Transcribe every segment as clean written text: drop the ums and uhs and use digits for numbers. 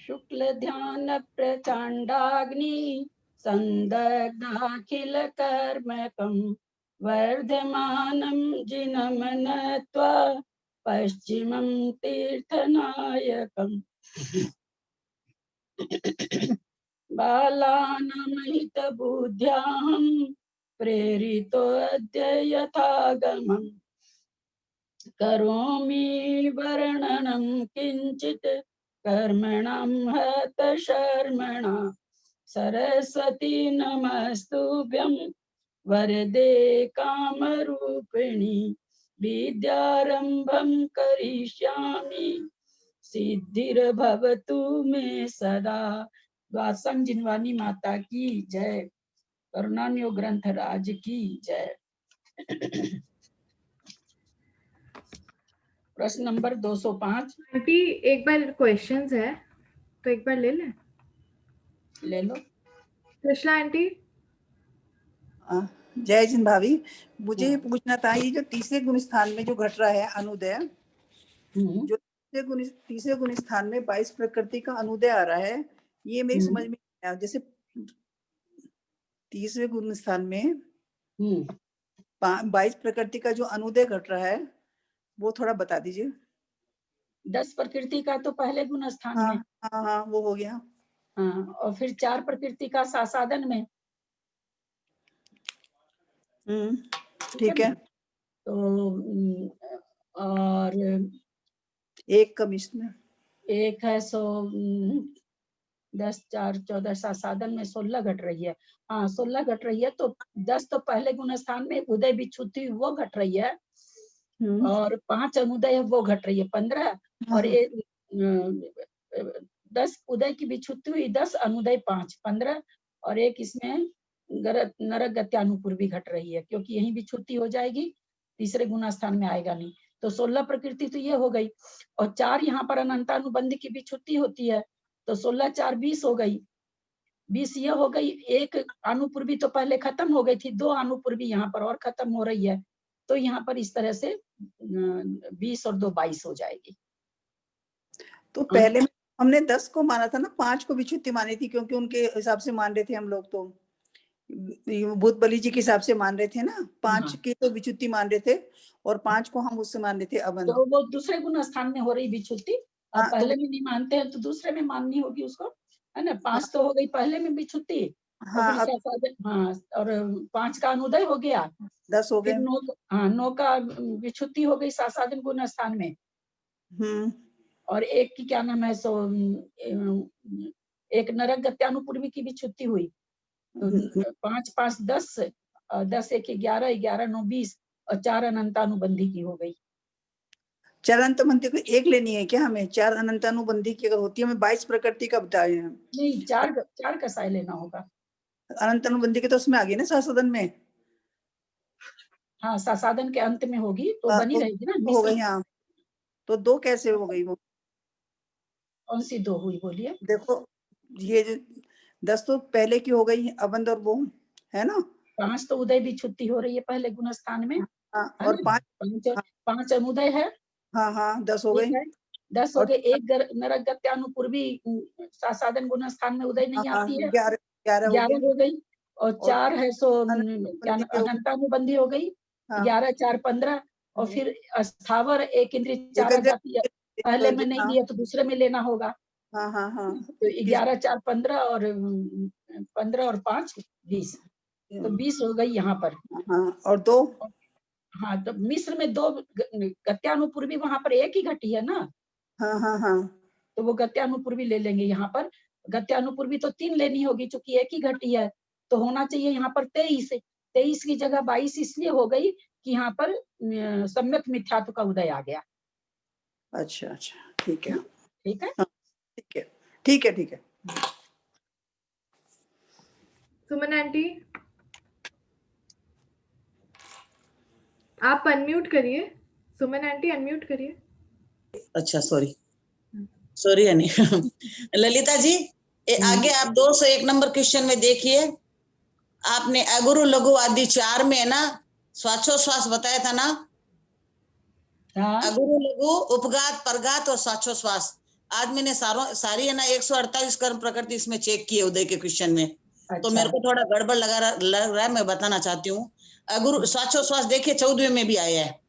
शुक्ल ध्यान प्रचंडाग्नि संदग्धाखिल कर्मकं वर्धमानं जिनं नत्वा पश्चिमं तीर्थनायकम् बालानामहितबुद्ध्याहं प्रेरितो अद्य यथागमम् करोमि वर्णनं किंचित कर्मणां हतशर्मणा सरस्वती नमस्तुभ्यं वरदे कामरूपिणी विद्यारंभं करिष्यामि सिद्धिर्भवतु मे सदा। द्वासम जिनवानी माता की जय। करुणानियो ग्रंथ राज की जय। प्रश्न नंबर 205। आंटी एक बार क्वेश्चंस है तो एक बार ले लें। ले लो। कृष्णा आंटी। जय जिन भाभी, मुझे ये पूछना था, ये जो तीसरे गुण स्थान में जो घट रहा है अनुदय, जो तीसरे गुण स्थान में 22 प्रकृति का अनुदय आ रहा है, ये मेरी समझ में नहीं आया। जैसे तीसरे गुण स्थान में 22 प्रकृति का जो अनुदय घट रहा है वो थोड़ा बता दीजिए। 10 प्रकृति का तो पहले गुण स्थान में। हाँ वो हो गया। हाँ, और फिर 4 प्रकृति का सासादन में। ठीक है। तो और एक कमिश्न, एक है 10 4 14 सासादन में 16 घट रही है। हाँ 16 घट रही है। तो 10 तो पहले गुण स्थान में उदय विच्छुति वो घट रही है, और 5 अनुदय है वो घट रही है 15, और 10 उदय की विच्छुति हुई, 10 अनुदय 5 15, और एक इसमें नरक गत्यानुपूर्वी घट रही है, क्योंकि यही विच्छुति हो जाएगी, तीसरे गुण स्थान में आएगा नहीं। तो 16 प्रकृति तो ये हो गई, और 4 यहाँ पर अनंतानुबंध की विच्छुति होती है, तो 16 4 20 हो गई। 20 ये हो गई। एक अनुपूर्वी तो पहले खत्म हो गई थी, 2 अनुपूर्वी यहाँ पर और खत्म हो रही है, तो यहाँ पर इस तरह से 20 और 2 22 हो जाएगी। तो पहले हमने 10 को माना था ना, 5 को विच्छुति मानी थी, क्योंकि उनके हिसाब से मान रहे थे हम लोग, तो भूत बलि जी के हिसाब से मान रहे थे ना, 5 की तो विच्छुति मान रहे थे और 5 को हम उससे मान रहे थे अबंध। तो वो दूसरे गुण स्थान में हो रही विच्छुति, अब पहले में नहीं मानते हैं तो दूसरे में माननी होगी उसको, है ना। 5 तो हो गई पहले में विच्छुति, और और 5 का अनुदय हो गया, 10 हो गए। 9 का विच्छुति हो गई सासादन गुण स्थान में, और एक की क्या नाम है एक नरक गत्यानुपूर्वी की विच्छुति हुई। 5 5 10, 10 1 11, 11 9 20, और 4 अनंतानुबंधी की हो गई। 4 अनंतानुबंधी को एक लेनी है क्या हमें? 4 अनंतानुबंधी की अगर होती है, हमें 22 प्रकृति का बताए हैं। नहीं, 4 का साय लेना होगा। अनंतानुबंधी के तो उसमें आ गई ना सासादन में। हाँ सासादन के अंत में होगी तो बनी रहेगी ना। हो गई। हाँ तो 2 कैसे हो गई वो? कौन सी 2 हुई बोलिए? देखो ये 10 तो पहले की हो गई अबंध, और वो है ना 5 तो उदय भी छुट्टी हो रही है पहले गुण स्थान में। और 5 अनुदय है। हाँ 10 हो गई। 10 हो गए। एक नरक गत्यानुपूर्वी सासादन गुण स्थान में उदय नहीं आती है, 11 हो गई, और 4 है अनंतानुबंधी हो गई, 11 4 15, और फिर स्थावर एक इंद्रिय 4 आ जाती है, पहले में नहीं लिया तो दूसरे में लेना होगा। तो 11 4 15, और 15 और 5 20, तो 20 हो गई यहाँ पर। और 2 हाँ, तो मिस्र में 2 गत्यानुपूर्वी, वहां पर एक ही घटी है ना। तो वो गत्यानुपूर्वी ले लेंगे यहाँ पर। गत्यानुपूर्वी तो 3 लेनी होगी, चूंकि एक ही घटी है, तो होना चाहिए यहाँ पर 23 की जगह 22 इसलिए हो गई कि यहाँ पर सम्यक मिथ्यात्व का उदय आ गया। अच्छा ठीक है। ठीक है ठीक है। सुमन आंटी आप अनम्यूट करिए। सुमन आंटी अनम्यूट करिए। अच्छा सॉरी यानी ललिता जी आगे आप 201 नंबर क्वेश्चन में देखिए, आपने अगुरु लघु आदि 4 में है ना श्वासोश्वास बताया था ना। अगुरु लघु उपघात परघात और श्वासोश्वास, आज मैंने सारी है ना 148 कर्म प्रकृति इसमें चेक किए उदय के क्वेश्चन में। तो अच्छा मेरे को थोड़ा गड़बड़ लग रहा है, मैं बताना चाहती हूँ। अगुरु श्वासोश्वास देखिए 14वें में भी आया है।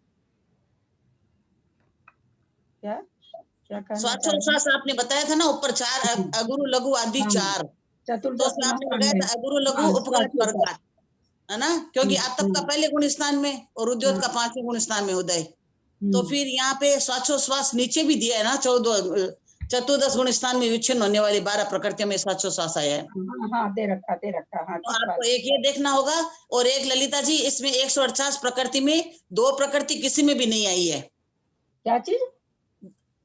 क्या क्या कहना चाहते हैं? श्वासोश्वास आपने बताया था ना ऊपर 4 अगुरु लघु आदि हाँ, 4, तो चतुर्दश उसमें आपने गुणस्थान लगाया में। था अगुरु लघु हाँ, उपघात श्वासोश्वास। परघात, है ना, क्योंकि आतप का पहले गुण स्थान में और उद्योत का 5वें गुण स्थान में उदय। तो फिर यहाँ पे श्वासोश्वास नीचे भी दिया है ना, 14 चतुर्दश गुण स्थान में विच्छिन्न होने वाली 12 प्रकृतियों में श्वासोश्वास आया है। हाँ, दे रखा हाँ, तो ठीक बात। आपको एक ये देखना होगा, और एक ललिता जी इसमें 148 प्रकृति में 2 प्रकृति किसी में भी नहीं आई है। क्या चीज?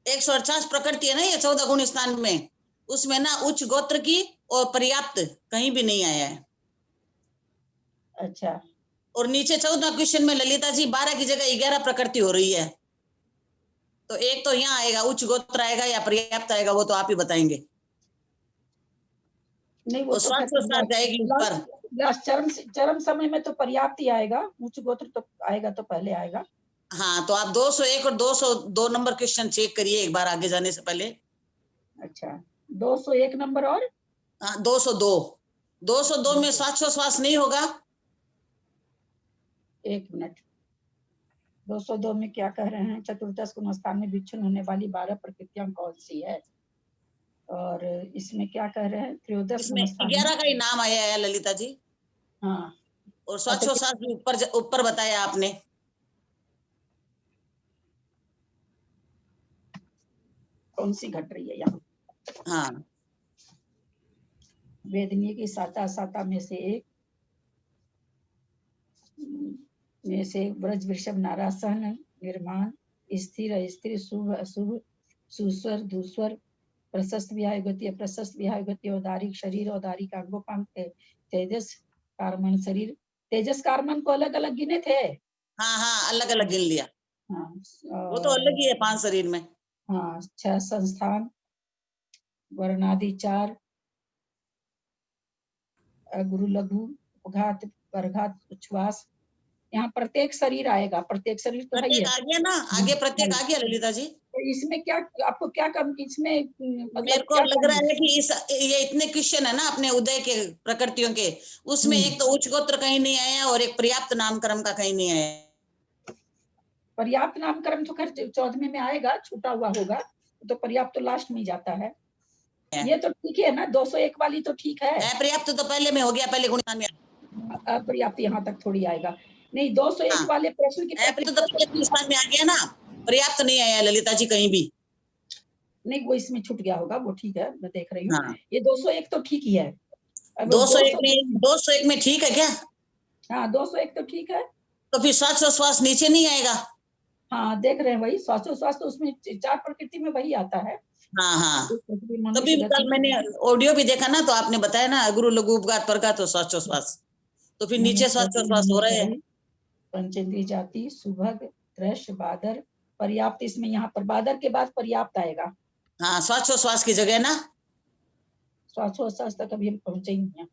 148 प्रकृति है ना ये 14 गुण स्थान में, उसमें ना उच्च गोत्र की और पर्याप्त कहीं भी नहीं आया है। अच्छा, और नीचे 14 क्वेश्चन में ललिता जी 12 की जगह 11 प्रकृति हो रही है। तो एक तो यहाँ आएगा उच्च गोत्र आएगा या पर्याप्त आएगा, वो तो आप ही बताएंगे। नहीं वो और तो फिर श्वासोश्वास जाएगी ऊपर। चरम समय में तो पर्याप्त ही आएगा, उच्च गोत्र तो आएगा तो पहले आएगा। हाँ, तो आप 201 और 202 नंबर क्वेश्चन चेक करिए एक बार आगे जाने से पहले। अच्छा, 201 नंबर और 202 में श्वासोश्वास नहीं होगा। एक मिनट, 202 में क्या कह रहे हैं? चतुर्दश गुण स्थान में विच्छिन्न होने वाली 12 प्रकृतियां कौन सी है? और इसमें क्या कह रहे हैं? त्रयोदश इसमें गुण स्थान 11 का ही नाम आया है ललिता जी। हाँ, और श्वासोश्वास भी ऊपर बताया आपने। कौन सी घट रही है यहाँ? हाँ, वेदनीय की साता में से एक ब्रज वृषभ नारासन निर्माण स्थिर शुभ अशुभ सुस्वर धूस्वर प्रशस्त विहायुगति औदारिक शरीर औदारिक अंगोपांग तेजस कार्मन शरीर। तेजस कार्मन को अलग अलग गिने थे। हाँ, अलग अलग गिन लिया। हाँ, वो तो अलग ही है 5 शरीर में। हाँ, 6 संस्थान वर्णादि 4 गुरु लघु उपघात परघात उच्छ्वास। यहाँ प्रत्येक शरीर आएगा, प्रत्येक शरीर तो है ही प्रत्येक है। आ गया ना, आगे प्रत्येक आ गया ललिता जी। तो इसमें क्या आपको क्या कम इसमें मेरे मतलब को क्या लग रहा है कि ये इतने क्वेश्चन है ना अपने उदय के प्रकृतियों के, उसमें एक तो उच्च गोत्र कहीं नहीं आया और एक पर्याप्त नामकरण का कहीं नहीं आया। पर्याप्त नामकरण तो खैर 14वें में आएगा, छूटा हुआ होगा तो पर्याप्त तो लास्ट में जाता है। ये तो ठीक है ना, 201 वाली तो ठीक है। पर्याप्त तो पहले में हो गया, पहले गुण में। अपर्याप्त यहाँ तक थोड़ी आएगा। नहीं, 201 वाले प्रश्न की तो पहले स्थान में आ गया ना, पर्याप्त नहीं आया ललिता जी कहीं भी। नहीं, वो इसमें छूट गया होगा, वो ठीक है, मैं देख रही हूँ। हाँ, ये 201 तो ठीक ही है। 201 में ठीक है क्या? हाँ, 201 तो ठीक है। तो फिर श्वासोश्वास नीचे नहीं आएगा? हाँ, देख रहे हैं वही श्वासोश्वास तो उसमें 4 प्रकृति में वही आता है। हाँ, तभी कल मैंने ऑडियो भी देखा ना, तो आपने बताया ना गुरु लघु उपघात परघात तो श्वासोश्वास, तो फिर नीचे श्वासोश्वास हो रहे हैं। पंचेंद्रिय जाति सुभग दृश्य बादर पर्याप्त, इसमें यहाँ पर बादर के बाद पर्याप्त आएगा। हाँ, श्वासोश्वास की जगह ना, श्वासोश्वास तक अभी हम पहुंचे ही नहीं हैं।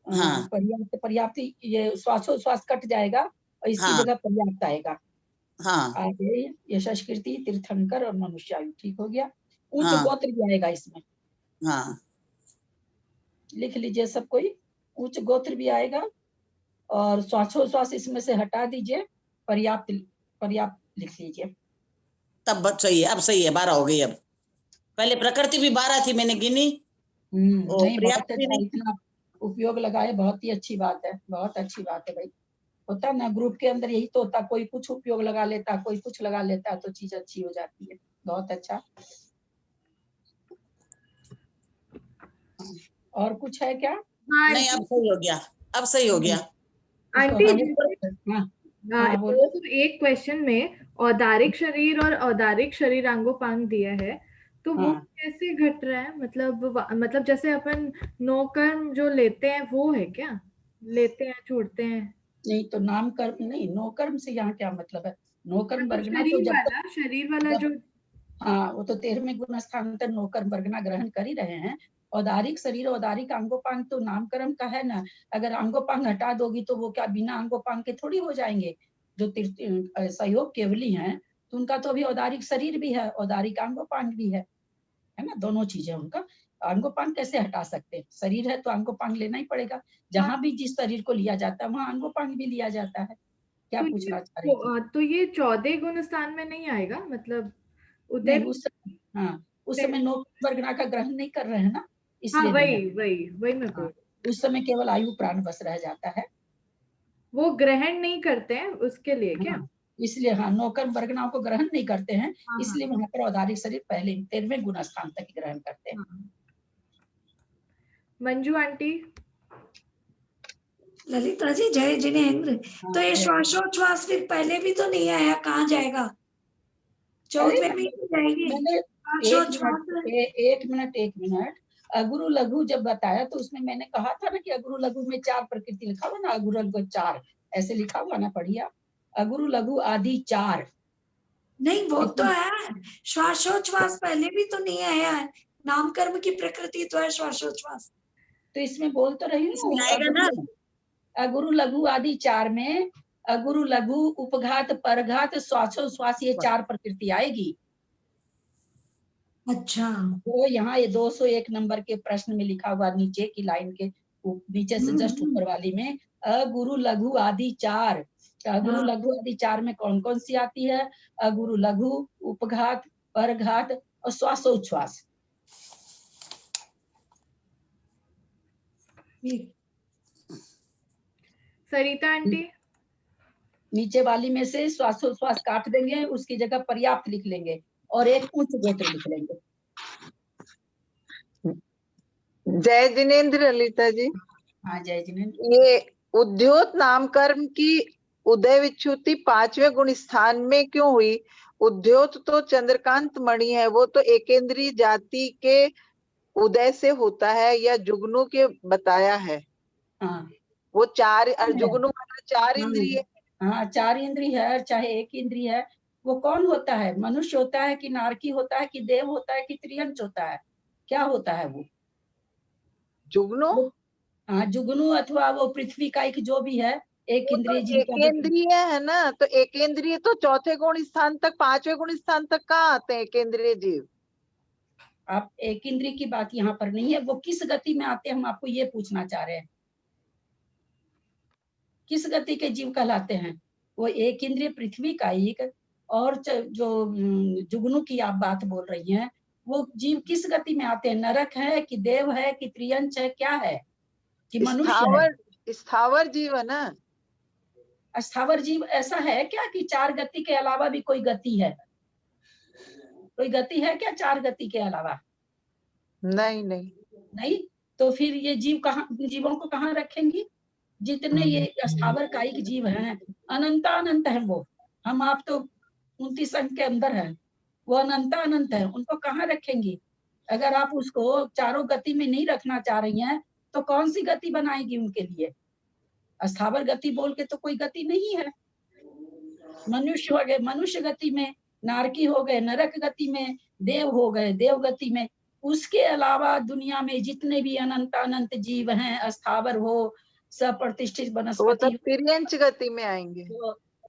हाँ, पर्याप्त ये श्वासोश्वास कट जाएगा और इसकी जगह पर्याप्त आएगा। हाँ, आगे यशस्कृति तीर्थंकर और मनुष्यायु, ठीक हो गया। उच्च गोत्र भी आएगा इसमें, हाँ, लिख लीजिए सब कोई, उच्च गोत्र भी आएगा। और श्वासोश्वास इसमें से हटा दीजिए, पर्याप्त लिख लीजिए। तब सही है, अब सही है, 12 हो गई। अब पहले प्रकृति भी 12 थी, मैंने गिनी। नहीं, बहुत भी अच्छा, नहीं। इतना उपयोग लगाए, बहुत ही अच्छी बात है, बहुत अच्छी बात है भाई। होता ना ग्रुप के अंदर यही तो होता, कोई कुछ उपयोग लगा लेता, कोई कुछ लगा लेता, तो चीज अच्छी हो जाती है। बहुत अच्छा। और कुछ है क्या? नहीं, अब सही हो गया, अब सही हो गया। आंटी, बोलो। एक क्वेश्चन में औदारिक शरीर और औदारिक शरीरांगोपांग दिया है, तो वो कैसे घट रहा है? मतलब जैसे अपन नौकर्म जो लेते हैं वो है क्या? लेते हैं छोड़ते हैं? नहीं, तो नाम कर्म नहीं, नो कर्म से यहाँ क्या मतलब है? नो कर्म वर्गना तो शरीर वाला जो, हाँ, वो तो 13वें गुण स्थान तक नो कर्म वर्गना ग्रहण कर ही रहे हैं। औदारिक शरीर औदारिक अंगोपांग तो नामकर्म का है ना। अगर अंगोपांग हटा दोगी तो वो क्या बिना अंगोपांग के थोड़ी हो जाएंगे? जो सहयोग केवली हैं तो उनका तो अभी औदारिक शरीर भी है, औदारिक अंगोपांग भी है है ना, दोनों चीजें उनका। अंगोपांग कैसे हटा सकते हैं? शरीर है तो अंगोपांग लेना ही पड़ेगा। जहां भी जिस शरीर को लिया जाता है वहां अंगोपांग भी लिया जाता है। क्या पूछना चाह रही थी? तो ये 14 गुण स्थान में नहीं आएगा, मतलब उदय? नहीं, उस समय, हाँ, उस समय नोक वर्गना का ग्रहण नहीं कर रहे हैं ना, हाँ, इसलिए नहीं है। वही मैं बोल। उस समय केवल आयु प्राण बस रह जाता है। वो ग्रहण नहीं करते हैं उसके लिए क्या? हाँ, इसलिए हाँ, नौकर वर्गनाओं को ग्रहण नहीं करते हैं, हाँ, इसलिए वहां पर औदारिक शरीर पहले 13वें गुण स्थान तक ही ग्रहण करते हैं। हाँ। मंजू आंटी। ललिता जी, जय जिनेन्द्र। हाँ, तो ये जय। श्वासोच्छ्वास फिर पहले भी तो नहीं आया, कहाँ जाएगा? 14वें में ही जाएगी मैंने श्वासोच्छ्वास। एक मिनट, अगुरु लघु जब बताया तो उसमें मैंने कहा था ना कि अगुरु लघु में 4 प्रकृति लिखा हुआ ना, अगुरु लघु 4 ऐसे लिखा हुआ ना, पढ़िए। अगुरु लघु आदि 4। नहीं, वो तो है, श्वासोच्छ्वास पहले भी तो नहीं आया है। नाम कर्म की प्रकृति तो है श्वासोच्छ्वास। तो इसमें बोल तो रही इसमें हूँ, आएगा ना। अगुरु लघु आदि 4 में अगुरु लघु, उपघात, परघात, श्वासोच्छ्वास, ये 4 प्रकृति आएगी। अच्छा। वो यहाँ ये 201 नंबर के प्रश्न में लिखा हुआ नीचे की लाइन के नीचे से जस्ट ऊपर वाली में, अगुरु लघु आदि 4। अगुरु लघु आदि 4 में कौन कौन सी आती है? अगुरु लघु, उपघात, परघात और श्वासोच्छ्वास। सरिता आंटी। नीचे वाली में से श्वासोच्छ्वास काट देंगे, उसकी जगह पर्याप्त लिख लेंगे और एक उच्च गोत्र लिख लेंगे। जय जिनेन्द्र ललिता जी। हाँ, जय जिनेन्द्र। ये उद्योत नाम कर्म की उदय विच्युति 5वें गुण स्थान में क्यों हुई? उद्योत तो चंद्रकांत मणि है, वो तो एकेंद्रीय जाति के उदय से होता है या जुगनू के बताया है। हाँ, वो 4 जुगनू मतलब 4 इंद्रिय। हाँ, 4 इंद्रिय है, चाहे 1 इंद्रिय है। वो कौन होता है? मनुष्य होता है कि नारकी होता है कि देव होता है कि त्रियंच होता है? क्या होता है वो? जुगनू। हाँ, जुगनू अथवा वो पृथ्वी का एक जो भी है, एक इंद्रिय जीव का। एकेंद्रीय है ना, तो एकेंद्रीय तो 4थे गुण स्थान तक 5वें गुण स्थान तक कहाँ आते हैं एकेंद्रीय जीव? आप एक इंद्रिय की बात यहाँ पर नहीं है, वो किस गति में आते हैं हम आपको ये पूछना चाह रहे हैं। किस गति के जीव कहलाते हैं? वो एक इंद्रिय पृथ्वी का एक, और जो जुगनू की आप बात बोल रही हैं, वो जीव किस गति में आते हैं? नरक है कि देव है कि त्रियंच है, क्या है कि मनुष्य है? स्थावर जीव है ना। स्थावर जीव ऐसा है क्या कि 4 गति के अलावा भी कोई गति है? कोई गति है क्या 4 गति के अलावा? नहीं। नहीं, तो फिर ये जीवों को कहाँ रखेंगी? जितने ये स्थावर कायिक जीव हैं, अनंत है वो। हम आप तो 29 अंक के अंदर हैं, वो अनंत है, उनको कहाँ रखेंगी? अगर आप उसको चारों गति में नहीं रखना चाह रही हैं, तो कौन सी गति बनाएगी उनके लिए? स्थावर गति बोल के तो कोई गति नहीं है। मनुष्य हो गए मनुष्य गति में, नारकी हो गए नरक गति में, देव हो गए देव गति में। उसके अलावा दुनिया में जितने भी अनंत जीव हैं, स्थावर हो, सप्रतिष्ठित वनस्पति, त्रियंच गति में आएंगे।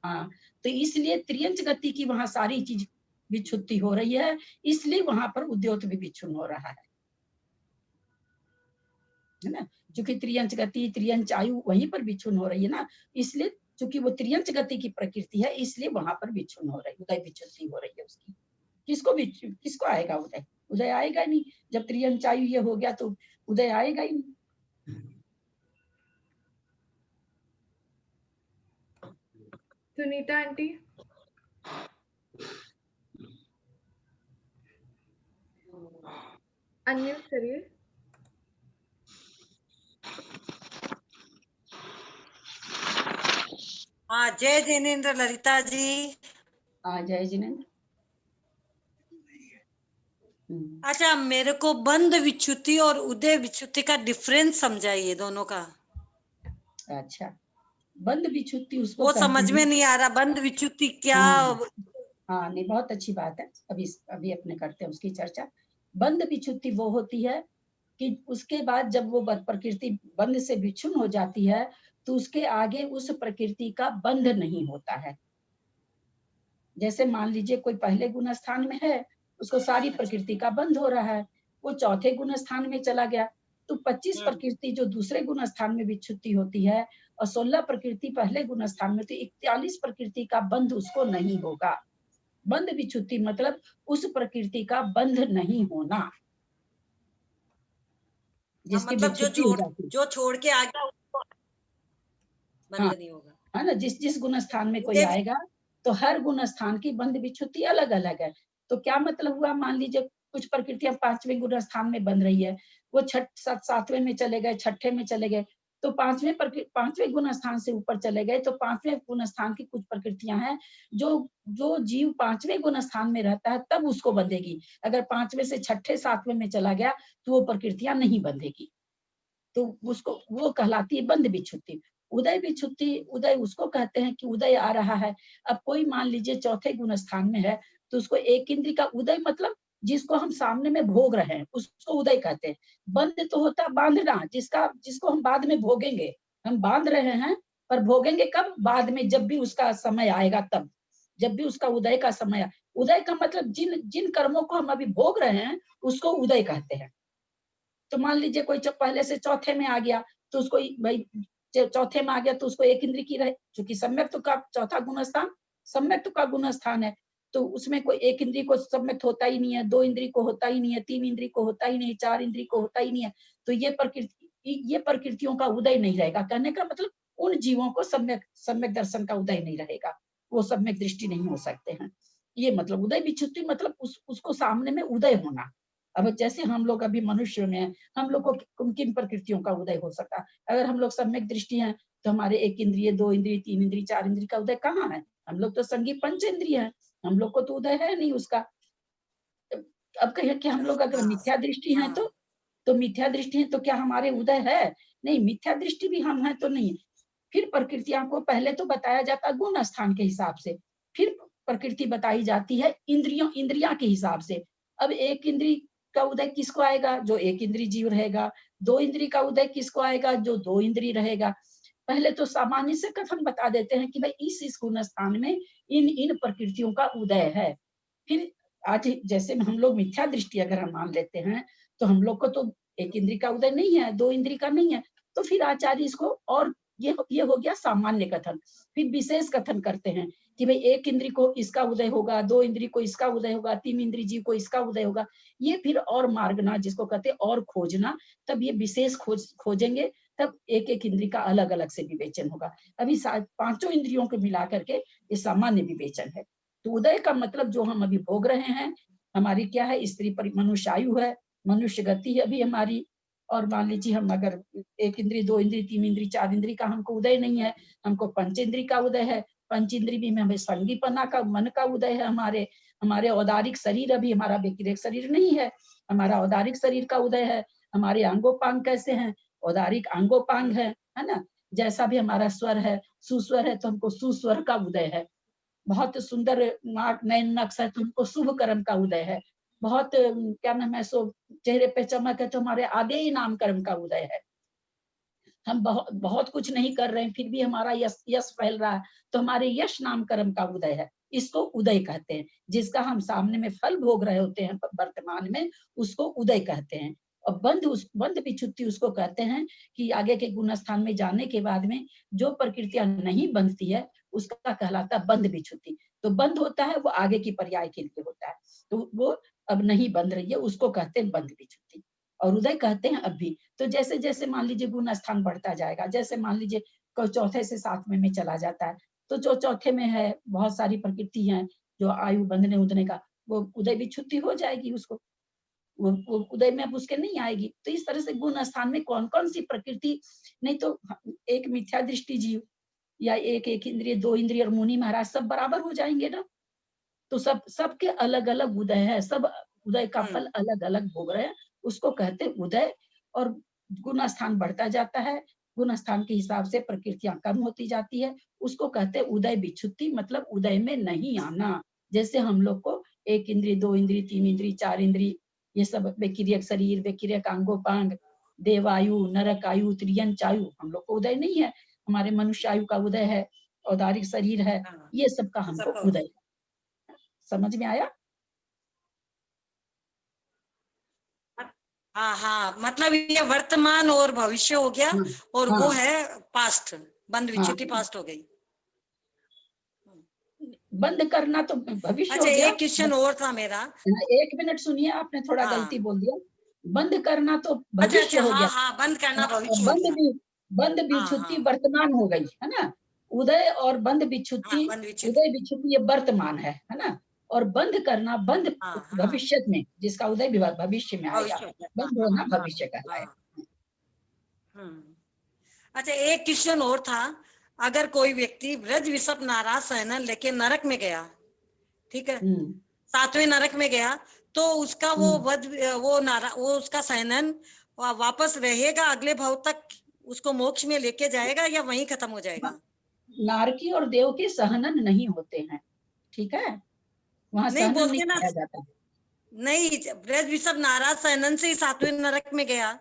हाँ, तो इसलिए त्रियंच गति की वहां सारी चीज विच्छुत्ति हो रही है, इसलिए वहां पर उद्योत भी विच्छुन्न हो रहा है ना। क्योंकि त्रियंच गति, त्रियंच आयु वहीं पर विच्छुन्न हो रही है ना, इसलिए क्योंकि वो त्रियंच गति की प्रकृति है, इसलिए वहां पर विच्छुन्न हो रही है, उदय विच्छुत्ति हो रही है उसकी। किसको आएगा उदय? उदय आएगा नहीं। जब त्रियंच आयु ये हो गया तो उदय आएगा ही नहीं। सुनीता आंटी। अनम्यूट करिए। हाँ, जय जिनेन्द्र ललिता जी। हाँ, जय जिनेन्द्र। अच्छा, मेरे को बंध विच्छुत्ति और उदय विच्छुत्ति का डिफरेंस समझाइए दोनों का। अच्छा, बंध विच्छुत्ति उसको वो समझ में नहीं आ रहा, बंध विच्छुत्ति क्या? हाँ, नहीं, बहुत अच्छी बात है, अभी अपने करते हैं उसकी चर्चा। बंध विच्छुत्ति वो होती है कि उसके बाद जब वो प्रकृति बंध से विच्छुन्न हो जाती है, तो उसके आगे उस प्रकृति का बंध नहीं होता है। जैसे मान लीजिए कोई पहले गुण स्थान में है, उसको सारी प्रकृति का बंध हो रहा है, वो चौथे गुण स्थान में चला गया। तो 25 प्रकृति जो दूसरे गुण स्थान में विच्छुत्ति होती है और 16 प्रकृति पहले गुण स्थान में, तो 41 प्रकृति का बंध उसको नहीं होगा। बंध विच्छुत्ति मतलब उस प्रकृति का बंध नहीं होना, जिसकी मतलब विच्छुत्ति हो जाती है। जो छोड़ के आ गया उसको बंद हाँ, नहीं होगा, है ना। जिस गुण स्थान में कोई उदय आएगा तो हर गुण स्थान की बंध विच्छुत्ति अलग अलग है। तो क्या मतलब हुआ, मान लीजिए कुछ प्रकृतियां 5वें गुण स्थान में बन रही है, वो 7वें में चले गए, 6ठे में चले गए, तो 5वें गुण स्थान से ऊपर चले गए, तो 5वें गुण स्थान की कुछ प्रकृतियां हैं जो जीव 5वें गुण स्थान में रहता है तब उसको बंधेगी। अगर 5वें से 6ठे 7वें में चला गया तो वो प्रकृतियां नहीं बंधेगी, तो उसको वो कहलाती है बंध विच्छुत्ति। उदय विच्छुत्ति, उदय उसको कहते हैं कि उदय आ रहा है। अब कोई मान लीजिए चौथे गुण स्थान में है तो उसको एक इंद्रिय का उदय मतलब जिसको हम सामने में भोग रहे हैं उसको उदय कहते हैं। बंध तो होता बांधना, जिसको हम बाद में भोगेंगे। हम बांध रहे हैं पर भोगेंगे कब, बाद में, जब भी उसका समय आएगा तब, जब भी उसका उदय का समय। उदय का मतलब जिन कर्मों को हम अभी भोग रहे हैं उसको उदय कहते हैं। तो मान लीजिए कोई पहले से चौथे में आ गया तो उसको भाई चौथे में आ गया तो उसको एक इंद्रिय की रहे, क्योंकि सम्यक्त का चौथा गुण स्थान सम्यक्त का गुण स्थान है, तो उसमें कोई एक इंद्रिय को सम्यक्त होता ही नहीं है, 2 इंद्रिय को होता ही नहीं है, 3 इंद्रिय को होता ही नहीं, 4 इंद्रिय को होता ही नहीं है। तो ये प्रकृतियों का उदय नहीं रहेगा। कहने का मतलब उन जीवों को सम्यक दर्शन का उदय नहीं रहेगा, वो सम्यक दृष्टि नहीं हो सकते हैं। ये मतलब उदय विच्छुत्ति मतलब उसको सामने में उदय होना। अब जैसे हम लोग अभी मनुष्य में हैं, हम लोग को किन प्रकृतियों का उदय हो सकता है। अगर हम लोग सम्यक दृष्टि हैं तो हमारे 1 इंद्रिय, 2 इंद्रिय, 3 इंद्रिय, 4 इंद्रिय का उदय कहाँ है। हम लोग तो संगी पंचेंद्रिय हैं, हम लोग को तो उदय है नहीं उसका। अब कहिए कि हम लोग अगर मिथ्या दृष्टि हैं तो मिथ्या दृष्टि है तो क्या हमारे उदय है? नहीं, मिथ्या दृष्टि भी हम हैं तो नहीं। फिर प्रकृतियों को पहले तो बताया जाता गुण स्थान के हिसाब से, फिर प्रकृति बताई जाती है इंद्रिया के हिसाब से। अब एक इंद्रिय का उदय किसको आएगा? जो एक इंद्रिय जीव रहेगा। 2 इंद्रिय का उदय किसको आएगा? जो 2 इंद्रिय रहेगा। पहले तो सामान्य से कथन बता देते हैं कि भाई इस गुण स्थान में इन प्रकृतियों का उदय है। फिर आज जैसे हम लोग मिथ्या दृष्टि अगर हम मान लेते हैं तो हम लोग को तो एक इंद्रिय का उदय नहीं है, 2 इंद्रिय का नहीं है, तो फिर आचार्य इसको और ये हो गया सामान्य कथन। फिर विशेष कथन करते हैं कि भाई 1 इंद्रिय को इसका उदय होगा, 2 इंद्रिय को इसका उदय होगा, 3 इंद्रिय जीव को इसका उदय होगा। ये फिर और मार्गना जिसको कहते हैं और खोजना, तब ये विशेष खोजेंगे, तब एक इंद्रिय का अलग अलग से विवेचन होगा। अभी 5 इंद्रियों को मिला करके ये सामान्य विवेचन है। तो उदय का मतलब जो हम अभी भोग रहे हैं, हमारी क्या है, स्त्री मनुष्य आयु है, मनुष्य गति है अभी हमारी। और मान लीजिए हम अगर 1 इंद्रिय, 2 इंद्रिय, 3 इंद्रिय, 4 इंद्रिय का हमको उदय नहीं है, हमको पंचेंद्रिय का उदय है। पंचेंद्रिय भी में हमें संगीपना का, मन का उदय है। हमारे औदारिक शरीर, अभी हमारा व्यक्तिगत शरीर नहीं है, हमारा औदारिक शरीर का उदय है। हमारे अंगोपांग कैसे हैं? औदारिक अंगोपांग है ना। जैसा भी हमारा स्वर है, सुस्वर है तो हमको सुस्वर का उदय है। बहुत सुंदर नाक नयन नक्श है तो हमको शुभ कर्म का उदय है। बहुत क्या नाम है, सो चेहरे पे चमक है तो हमारे आगे ही नाम कर्म का उदय है। हम बहुत कुछ नहीं कर रहे हैं फिर भी हमारा यश फैल रहा है तो हमारे यश नाम कर्म का उदय है। इसको उदय कहते हैं। जिसका हम सामने में फल भोग रहे होते हैं वर्तमान में, उसको उदय कहते हैं। और बंध विच्छुत्ति उसको कहते हैं कि आगे के गुण स्थान में जाने के बाद में जो प्रकृतियां नहीं बंधती है उसका कहलाता है बंध विच्छुत्ति। तो बंध होता है वो आगे की पर्याय के लिए होता है, तो वो अब नहीं बंध रही है, उसको कहते हैं बंध विच्छुत्ति। और उदय कहते हैं अब भी। तो जैसे जैसे मान लीजिए गुण स्थान बढ़ता जाएगा, जैसे मान लीजिए कोई चौथे से 7वें में चला जाता है, तो जो चौथे में है बहुत सारी प्रकृति हैं जो आयु बंधने उधने का, वो उदय विच्छुत्ति हो जाएगी उसको, वो उदय में अब उसके नहीं आएगी। तो इस तरह से गुण स्थान में कौन कौन सी प्रकृति, नहीं तो एक मिथ्या दृष्टि जीव या एक इंद्रिय, 2 इंद्रिय और मुनि महाराज सब बराबर हो जाएंगे ना। तो सबके अलग अलग उदय है, सब उदय का फल अलग अलग भोग रहे हैं, उसको कहते हैं उदय। और गुण स्थान बढ़ता जाता है, गुण स्थान के हिसाब से प्रकृतियां कम होती जाती है, उसको कहते हैं उदय विच्छुत्ति, मतलब उदय में नहीं आना। जैसे हम लोग को 1 इंद्रिय, 2 इंद्रिय, 3 इंद्रिय, 4 इंद्रिय, ये सब व्यक्तिगत शरीर, व्यक्तिगत अंगोपांग, देवायु, नरक आयु, त्रियंच आयु, हम लोग को उदय नहीं है। हमारे मनुष्य आयु का उदय है, औदारिक शरीर है, ये सब का हमको उदय है। समझ में आया? हाँ हाँ, मतलब ये वर्तमान और भविष्य हो गया, और वो है पास्ट, बंद विच्युति पास्ट हो गई। बंद करना तो भविष्य अच्छा, हो गया। एक क्वेश्चन और था मेरा। 1 मिनट सुनिए, आपने थोड़ा गलती बोल दिया। बंद करना तो अच्छा भविष्य अच्छा, हो हाँ गया। हाँ, बंद करना भविष्य हो गया। बंद हाँ विच्युति हाँ वर्तमान हो गई, है ना। उदय और बंद हाँ, विच्युति, बंद विच्युति, उदय विच्युति ये वर्तमान है ना। और बंद करना, बंद हाँ हाँ, भविष्य में, जिसका उदय भी भविष्य में आएगा, भविष्य हो गया। बंद हाँ होना हाँ भविष्य हाँ कहलाएगा। हाँ। अच्छा, एक क्वेश्चन और था। अगर कोई व्यक्ति ब्रज विषप नाराज सहनन लेके नरक में गया, ठीक है, 7वें नरक में गया, तो उसका वो वो उसका सहनन वापस रहेगा अगले भाव तक, उसको मोक्ष में लेके जाएगा या वहीं खत्म हो जाएगा? नारकी और देव के सहनन नहीं होते हैं, ठीक है, वहाँ नहीं सहनन नहीं बोलते ना, किया जाता। नहीं, ब्रज विषप नाराज सहनन से ही 7वें नरक में गया,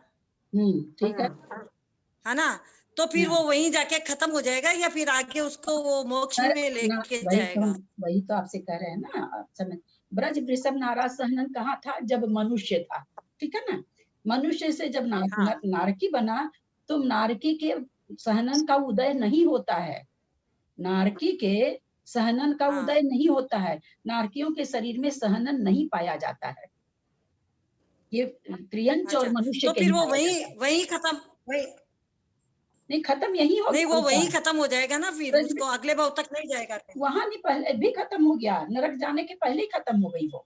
ठीक है ना, तो फिर वो वहीं जाके खत्म हो जाएगा या फिर आगे उसको वो मोक्ष में लेके जाएगा? वही तो आपसे कह रहे हैं ना, आप समझ। ब्रज वृषभ नाराज सहनन कहाँ था? जब मनुष्य था, ठीक है ना। मनुष्य से जब नारकी बना, तो नारकी के सहनन का उदय नहीं होता है। नारकी के सहनन का उदय नहीं होता है। नारकियों के शरीर में सहनन नहीं पाया जाता है। ये त्रियंच और मनुष्य तो के फिर ही वो पाया जाता है। वही खत्म, वही नहीं, खत्म यही हो नहीं, वो होता वही है। खत्म हो जाएगा ना, फिर उसको अगले भाव तक नहीं जाएगा? वहां नहीं, पहले भी खत्म हो गया, नरक जाने के पहले ही खत्म हो गई वो।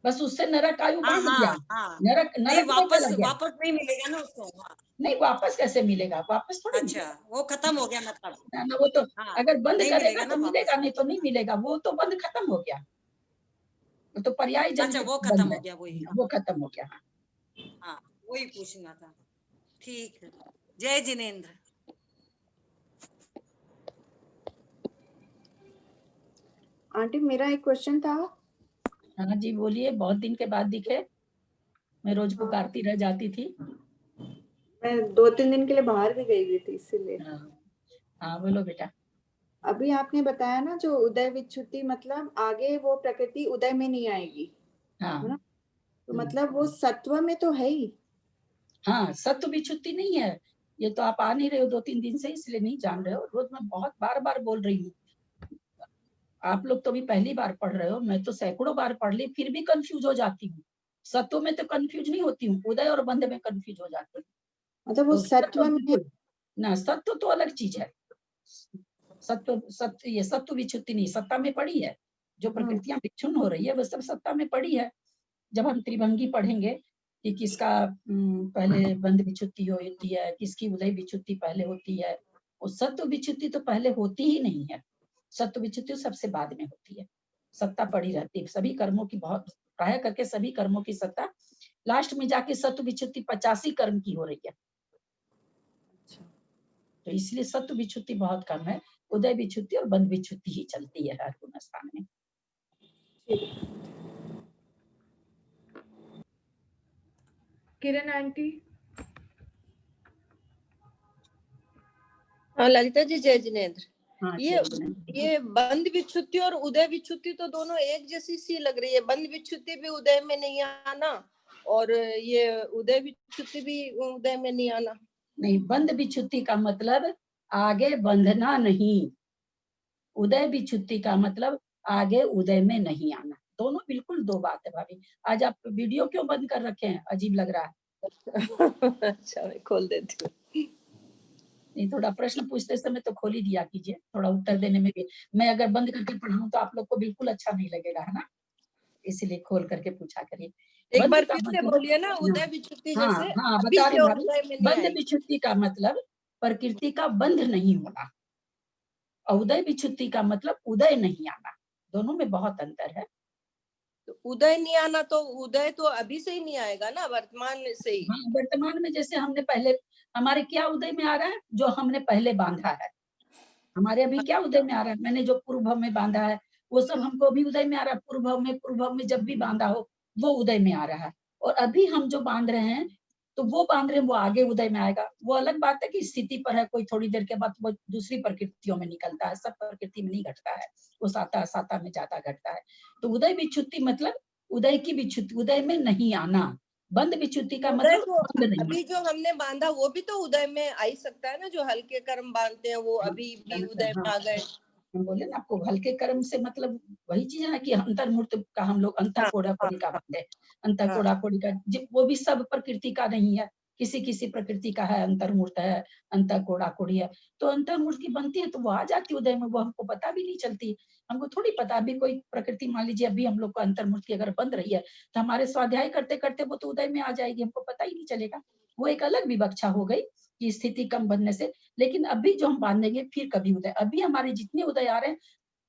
बस उससे नरक आयु बांध गया। नरक नहीं, नरक में चला गया। वापस नहीं मिलेगा ना उसको। नहीं, वापस कैसे मिलेगा? वापस थोड़ी अच्छा, मिलेगा। वो खत्म हो गया मतलब। ना, वो तो अगर बंद नहीं करेगा मिलेगा ना तो मिलेगा, वापस। नहीं तो नहीं मिलेगा। वो तो बंद खत्म हो गया, वो तो पर्याय अच्छा, जन्य वो खत्म बंद हो है, गया, वही। वो खत्म हो गया। हाँ, वही पूछना था। ठीक है, जय जिनेंद्र। आंटी, मेरा एक क्वेश्चन था। हाँ जी, बोलिए। बहुत दिन के बाद दिखे, मैं रोज पुकारती रह जाती थी। मैं 2-3 दिन के लिए बाहर भी गई हुई थी, इसीलिए। हाँ, बोलो बेटा। अभी आपने बताया ना, जो उदय विच्युति, मतलब आगे वो प्रकृति उदय में नहीं आएगी, है ना। तो मतलब वो सत्व में तो है ही। हाँ, सत्व विच्युति नहीं है। ये तो आप आ नहीं रहे हो 2-3 दिन से, इसलिए नहीं जान रहे हो। रोज मैं बहुत बार बोल रही हूँ। आप लोग तो भी पहली बार पढ़ रहे हो, मैं तो सैकड़ों बार पढ़ ली, फिर भी कंफ्यूज हो जाती हूँ। सत्व में तो कंफ्यूज नहीं होती हूँ, उदय और बंध में कंफ्यूज हो जाती हूँ। मतलब वो सत्व में ना, सत्व तो अलग चीज है। सत्व ये सत्व विच्युति नहीं, सत्ता में पड़ी है। जो प्रकृतियां विच्छुन्न हो रही है वो सब सत्ता में पड़ी है। जब हम त्रिभंगी पढ़ेंगे कि किसका पहले बंध विच्युति होती है, किसकी उदय विच्युति पहले होती है, वो सत्व विच्युति तो पहले होती ही नहीं है। सत्व विच्युति सबसे बाद में होती है। सत्ता पड़ी रहती है सभी कर्मों की, बहुत प्राय करके सभी कर्मों की सत्ता लास्ट में जाके सत्व विच्युति 85 कर्म की हो रही है। तो इसलिए सत्व विच्युति बहुत कम है। उदय विच्युति और बंध विच्युति ही चलती है हर गुण स्थान में। किरण आंटी। हाँ ललिता जी, जय जिनेंद्र। हाँ, ये बंध विच्युति और उदय विच्युति तो दोनों एक जैसी सी लग रही है। बंध विच्युति भी उदय में नहीं आना और ये उदय विच्युति भी उदय में नहीं आना। नहीं, बंध विच्युति का मतलब आगे बंधना नहीं, उदय विच्युति का मतलब आगे उदय में नहीं आना। दोनों बिल्कुल दो बात है भाभी। आज आप वीडियो क्यों बंद कर रखे हैं? अजीब लग रहा है। अच्छा, मैं खोल देती हूँ। नहीं, थोड़ा प्रश्न पूछते समय तो खोल ही दिया कीजिए, थोड़ा उत्तर देने में भी। मैं अगर बंद करके पढ़ाऊं तो आप लोग को बिल्कुल अच्छा नहीं लगेगा, है ना। इसलिए खोल करके पूछा करिए। एक बार फिर से बोलिए ना, उदय विच्युति जैसे बता रही भाभी। उदय में नहीं बंध आएगी। विच्युति का मतलब प्रकृति का बंध नहीं होना, उदय विच्युति का मतलब उदय नहीं आना। दोनों में बहुत अंतर है। तो उदय नहीं आना, तो उदय तो अभी से ही नहीं आएगा ना, वर्तमान से ही। हाँ, वर्तमान में जैसे हमने पहले, हमारे क्या उदय में आ रहा है? जो हमने पहले बांधा है। हमारे अभी क्या उदय में आ रहा है? मैंने जो पूर्व भाव में बांधा है वो सब हमको अभी उदय में आ रहा है। पूर्व भाव में जब भी बांधा हो वो उदय में आ रहा है। और अभी हम जो बांध रहे हैं तो वो बांध रहे हैं, वो आगे उदय में आएगा। वो अलग बात है कि स्थिति पर है, कोई थोड़ी देर के बाद वो दूसरी प्रकृतियों में निकलता है, सब प्रकृति में नहीं घटता है, वो साता में ज्यादा घटता है। तो उदय विच्युति मतलब उदय की विच्युति, उदय में नहीं आना। बंद विच्युति का उदय मतलब को बंद नहीं है। अभी जो हमने बांधा वो भी तो उदय में आ ही सकता है ना, जो हल्के कर्म बांधते हैं वो अभी भी उदय में आ गए। हम बोले ना आपको, हल्के कर्म से मतलब वही चीज है ना कि अंतर्मूर्त का हम लोग अंतर कोड़ा कोड़ी का बांधे, अंतर कोड़ा कोड़ी का वो भी सब प्रकृति का नहीं है, किसी किसी प्रकृति का है, अंतर्मूर्त है, अंतर कोड़ा कोड़ी है। तो अंतर्मूर्त की बनती है तो वो आ जाती उदय में, वो हमको पता भी नहीं चलती, हमको थोड़ी पता। अभी कोई प्रकृति मान लीजिए अभी हम लोग को अंतर्मूर्त की अगर बंध रही है तो हमारे स्वाध्याय करते करते वो तो उदय में आ जाएगी, हमको पता ही नहीं चलेगा। वो एक अलग विवक्षा हो गई कि स्थिति कम बनने से। लेकिन अभी जो हम बांधेंगे फिर कभी उदय, अभी हमारे जितने उदय आ रहे हैं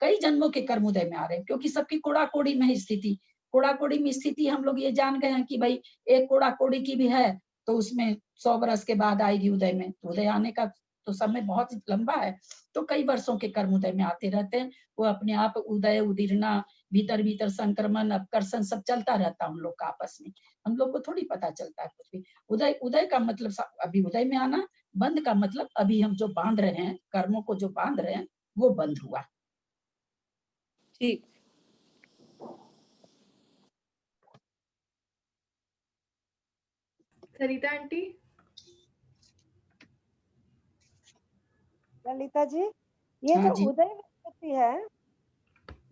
कई जन्मों के कर्म उदय में आ रहे हैं, क्योंकि सबकी कोड़ा कोड़ी में है स्थिति। कोड़ा कोड़ी में स्थिति हम लोग ये जान गए हैं कि भाई एक कोड़ा कोड़ी की भी है तो उसमें 100 वर्ष के बाद आएगी उदय में, तो उदय आने का तो समय बहुत लंबा है, तो कई वर्षों के कर्म उदय में आते रहते हैं। वो अपने आप उदय उदीरना, भीतर भीतर संक्रमण अपकर्षण सब चलता रहता है हम लोग का आपस में, हम लोग को थोड़ी पता चलता है कुछ भी। उदय उदय का मतलब अभी उदय में आना, बंद का मतलब अभी हम जो बांध रहे हैं, कर्मों को जो बांध रहे हैं वो बंद हुआ। ठीक। सरिता आंटी। ललिता जी, ये हाँ जो जी। उदय विच्युति है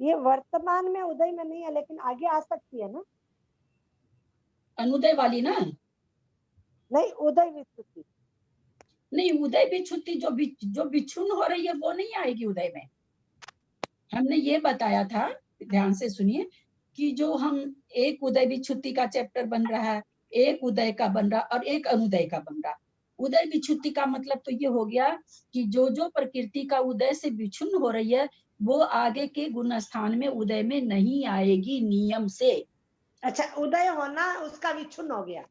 ये वर्तमान में उदय में नहीं है लेकिन आगे आ सकती है ना? अनुदय वाली ना? नहीं, उदय विच्युति नहीं, उदय विच्युति जो विच्छुन्न हो रही है वो नहीं आएगी उदय में। हमने ये बताया था, ध्यान से सुनिए, कि जो हम एक उदय विच्युति का चैप्टर बन रहा है, एक उदय का बन रहा और एक अनुदय का बन रहा। उदय विच्युति का मतलब तो ये हो गया कि जो जो प्रकृति का उदय से विच्छुन्न हो रही है वो आगे के गुण स्थान में उदय में नहीं आएगी नियम से। अच्छा, उदय होना उसका विच्छुन्न हो गया।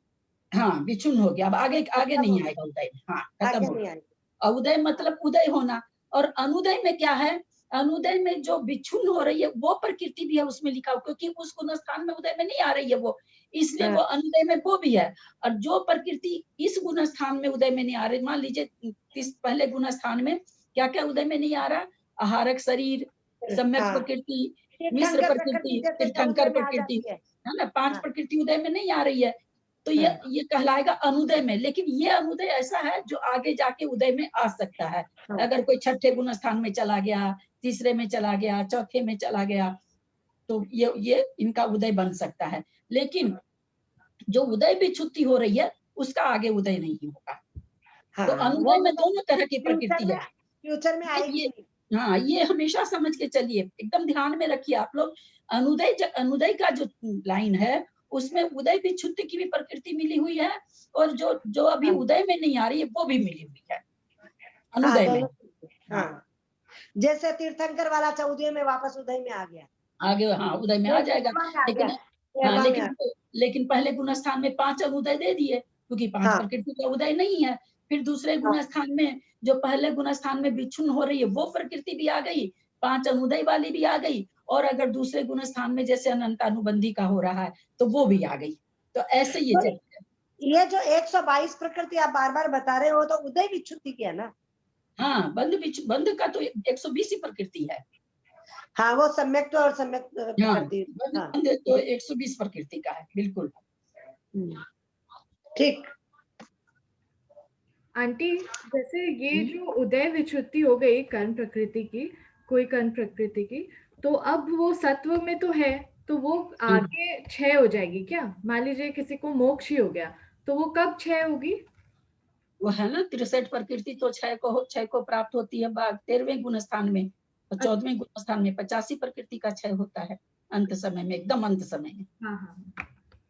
हाँ, विच्छुन्न हो गया, अब आगे आगे नहीं आएगा उदय में। हाँ, खत्म हो गया। उदय मतलब उदय होना। और अनुदय में क्या है, अनुदय में जो विच्छुन्न हो रही है वो प्रकृति भी है उसमें लिखा हो, क्योंकि उस गुण स्थान में उदय में नहीं आ रही है वो, इसलिए वो अनुदय में वो भी है। और जो प्रकृति इस गुण स्थान में उदय में नहीं आ रही, मान लीजिए इस पहले गुण स्थान में क्या क्या उदय में नहीं आ रहा, आहारक शरीर, सम्यक प्रकृति, मिश्र प्रकृति, तीर्थंकर प्रकृति, है ना, 5 प्रकृति उदय में नहीं आ रही है। तो ये कहलाएगा अनुदय में। लेकिन ये अनुदय ऐसा है जो आगे जाके उदय में आ सकता है। अगर कोई छठे गुण स्थान में चला गया, तीसरे में चला गया, चौथे में चला गया, तो ये इनका उदय बन सकता है। लेकिन जो उदय विच्युति हो रही है उसका आगे उदय नहीं होगा। तो अनुदय में दोनों तरह की प्रकृति है, फ्यूचर में आएगी। हाँ, ये हमेशा समझ के चलिए, एकदम ध्यान में रखिए आप लोग। अनुदय का जो लाइन है उसमें उदय विच्युति की भी प्रकृति मिली हुई है, और जो अभी उदय में नहीं आ रही है वो भी मिली हुई है अनुदय में। हाँ, जैसे तीर्थंकर वाला उदय में वापस उदय में आ गया, आगे हाँ उदय में आ जाएगा। लेकिन पहले गुण स्थान में 5 अनुदय दे दिए, क्योंकि 5 प्रकृति का उदय नहीं है। फिर दूसरे गुण स्थान में जो पहले गुण स्थान में विच्छुन्न हो रही है वो प्रकृति भी आ गई, 5 अनुदय वाली भी आ गई, और अगर दूसरे गुण स्थान में जैसे अनंतानुबंधी का हो रहा है तो वो भी आ गई। तो ऐसे ये जो 122 प्रकृति आप बार बार बता रहे हो तो उदय विच्युति की है ना? हाँ, बंध का तो 120 ही प्रकृति है। हाँ, वो सम्यक और सम्यक प्रकृति, बंध तो 120 प्रकृति का है, बिल्कुल ठीक। आंटी, जैसे ये जो उदय विच्युति हो गई कर्म प्रकृति की, कोई कर्म प्रकृति की, तो अब वो सत्व में तो है, तो वो आगे क्षय हो जाएगी क्या? मान लीजिए किसी को मोक्ष ही हो गया तो वो कब क्षय होगी? वो है ना 63 प्रकृति तो क्षय को प्राप्त होती है 13वें गुण स्थान में, और 14वें गुण स्थान में 85 प्रकृति का क्षय होता है अंत समय में, एकदम अंत समय में।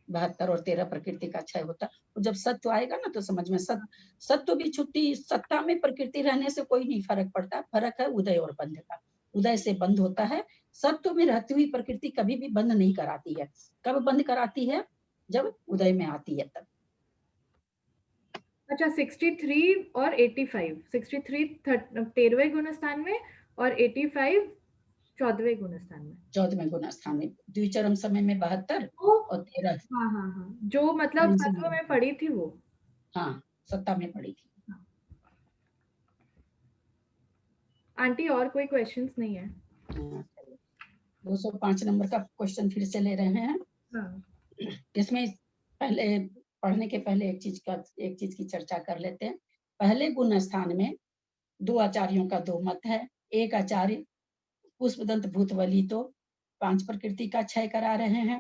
72 और 13 प्रकृति का क्षय होता है। तो जब सत्व आएगा ना तो समझ में सत्व भी छुट्टी, सत्ता में प्रकृति रहने से कोई नहीं फर्क पड़ता, फर्क है उदय और बंध का। उदय से बंद होता है, सत्व में रहती हुई प्रकृति कभी भी बंद नहीं कराती है। कब बंद कराती है? जब उदय में आती है तब। अच्छा, 63 और 85, 63 13वें गुण स्थान में और 85 14वें गुण स्थान में। 14वें गुण स्थान में द्विचरम समय में 72 और 13। हाँ, जो मतलब सत्व में पड़ी थी वो। हाँ, सत्ता में पड़ी थी। आंटी, और कोई क्वेश्चंस नहीं है? 205 नंबर का क्वेश्चन फिर से ले रहे हैं। इसमें पहले पढ़ने के पहले एक चीज की चर्चा कर लेते हैं। पहले गुण स्थान में दो आचार्यों का दो मत है। एक आचार्य पुष्पदंत भूतबली तो 5 प्रकृति का क्षय करा रहे हैं,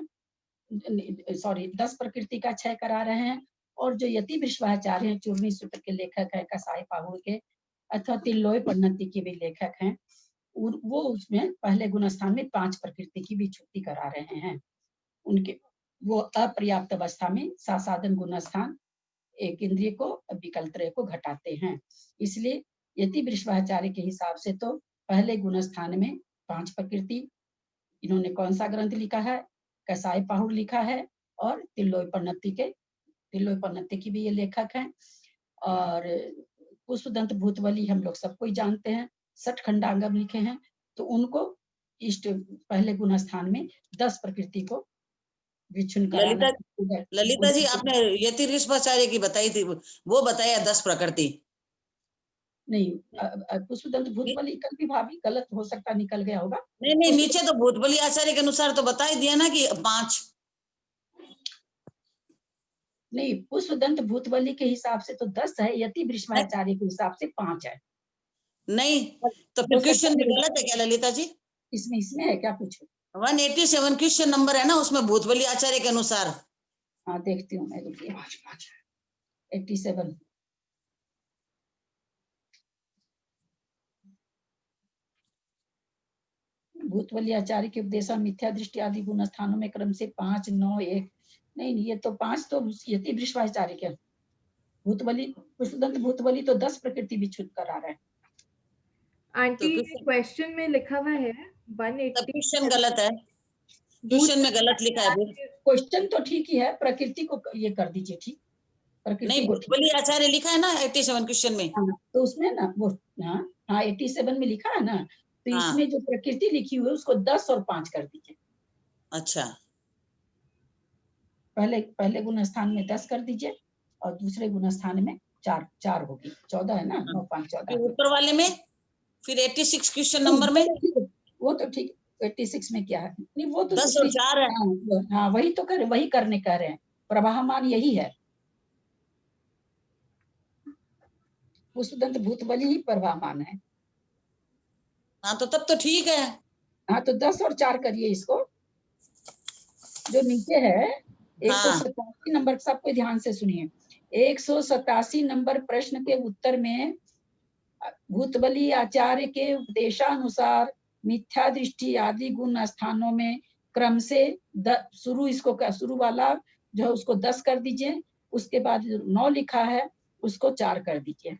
सॉरी 10 प्रकृति का क्षय करा रहे हैं, और जो यति विश्वाचार्य हैं, चूर्णी सूत्र के लेखक हैं, कसाई पाहुड़ के अथवा तिल्लोय पन्नति के भी लेखक हैं, वो उसमें पहले गुण स्थान में 5 प्रकृति की विच्छुत्ति करा रहे हैं। उनके वो अपर्याप्त अवस्था में सासाधन गुण स्थान एक इंद्रिय को विकल्त्रय को घटाते हैं। इसलिए यति विश्वाचार्य के हिसाब से तो पहले गुण स्थान में 5 प्रकृति, इन्होंने कौन सा ग्रंथ लिखा है? कसाई पाहुड़ लिखा है, और तिल्लोय पन्नति की भी ये लेखक हैं। और पुष्पदंत भूतबली हम लोग सबको ही जानते हैं, 60 खंडांगम लिखे हैं, तो उनको इष्ट पहले गुण स्थान में 10 प्रकृति को विच्छिन्न कराना। ललिता जी, आपने यति विश्वाचार्य की बताई थी, वो बताया 10 प्रकृति नहीं, पुष्पदंत भूतबली कल भी भाभी गलत हो सकता, निकल गया होगा। नहीं, नीचे तो भूतबली आचार्य के अनुसार तो बता ही दिया ना कि 5। नहीं, पुष्पदंत भूतबली के हिसाब से तो 10 है, यति विश्वाचार्य के हिसाब से 5 है। नहीं, तो फिर क्वेश्चन में गलत है क्या ललिता जी? इसमें है क्या? पूछो। 187 क्वेश्चन नंबर है ना, उसमें भूतबली आचार्य के अनुसार। हाँ, देखती हूँ मैं, रुकिए। 87 भूतबली आचार्य के उपदेशा मिथ्या दृष्टि आदि गुण स्थानों में क्रम से 5, 9, 1। नहीं, ये तो 5 तो यति विश्वाचार्य के। भूतबली पुष्पदंत भूतबली तो 10 प्रकृति विच्छुद्ध करा रहे हैं। आंटी क्वेश्चन में लिखा हुआ है 180। क्वेश्चन गलत है, क्वेश्चन में गलत लिखा है। क्वेश्चन तो ठीक ही है, प्रकृति को ये कर दीजिए ठीक। नहीं, भूतबली आचार्य लिखा है ना 87 क्वेश्चन में। हाँ, तो उसमें ना वो हाँ 87 में लिखा है ना, तो इसमें जो प्रकृति लिखी हुई है उसको 10 और 5 कर दीजिए। अच्छा, पहले गुण स्थान में 10 कर दीजिए, और दूसरे गुण स्थान में 4 होगी। 14 है ना, 9, 5, 14। ऊपर वाले में फिर 86 क्वेश्चन नंबर में वो तो ठीक। 86 में क्या है? नहीं, वो तो 10 और 4 है। हाँ, वही तो वही करने कह रहे हैं। प्रवाहमान यही है, पुष्पदंत भूतबली ही प्रवाहमान है। हाँ, तो तब तो ठीक है। हाँ, तो 10 और 4 करिए इसको। जो नीचे है 187 नंबर, सबको ध्यान से सुनिए। 187 नंबर प्रश्न के उत्तर में भूतबली आचार्य के उपदेशानुसार मिथ्या दृष्टि आदि गुण स्थानों में क्रम से शुरू वाला जो है उसको 10 कर दीजिए, उसके बाद 9 लिखा है उसको 4 कर दीजिए।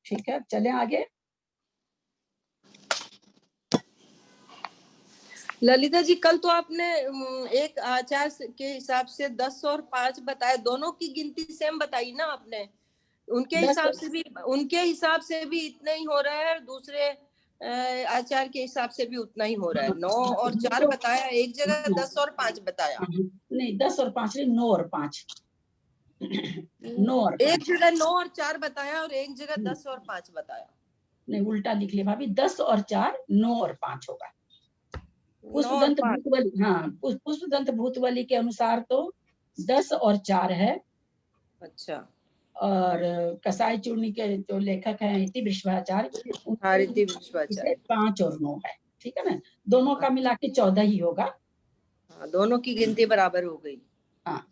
ठीक है, चलें आगे। ललिता जी, कल तो आपने एक आचार्य के हिसाब से 10 और 5 बताए, दोनों की गिनती सेम बताई ना आपने? उनके हिसाब से भी इतना ही हो रहा है, दूसरे आचार्य के हिसाब से भी उतना ही हो रहा है। 9 और 4 बताया, एक जगह 10 और 5 बताया। नहीं, 10 और 5 नहीं, 9 और 5। 9 और 5। एक जगह 9 और 4 बताया और एक जगह 10 और 5 बताया। नहीं, उल्टा लिख लिया भाभी। 10 और 4, 9 और 5 होगा। पुष्पदंत भूतबली, हाँ, पुष्पदंत भूतबली के अनुसार तो 10 और 4 है। अच्छा। और कसाई चूर्णी के जो लेखक हैं यति विश्वाचार्य, 5 और 9 है। ठीक है ना, दोनों का मिला के 14 ही होगा। हाँ, दोनों की गिनती बराबर हो गई। हाँ,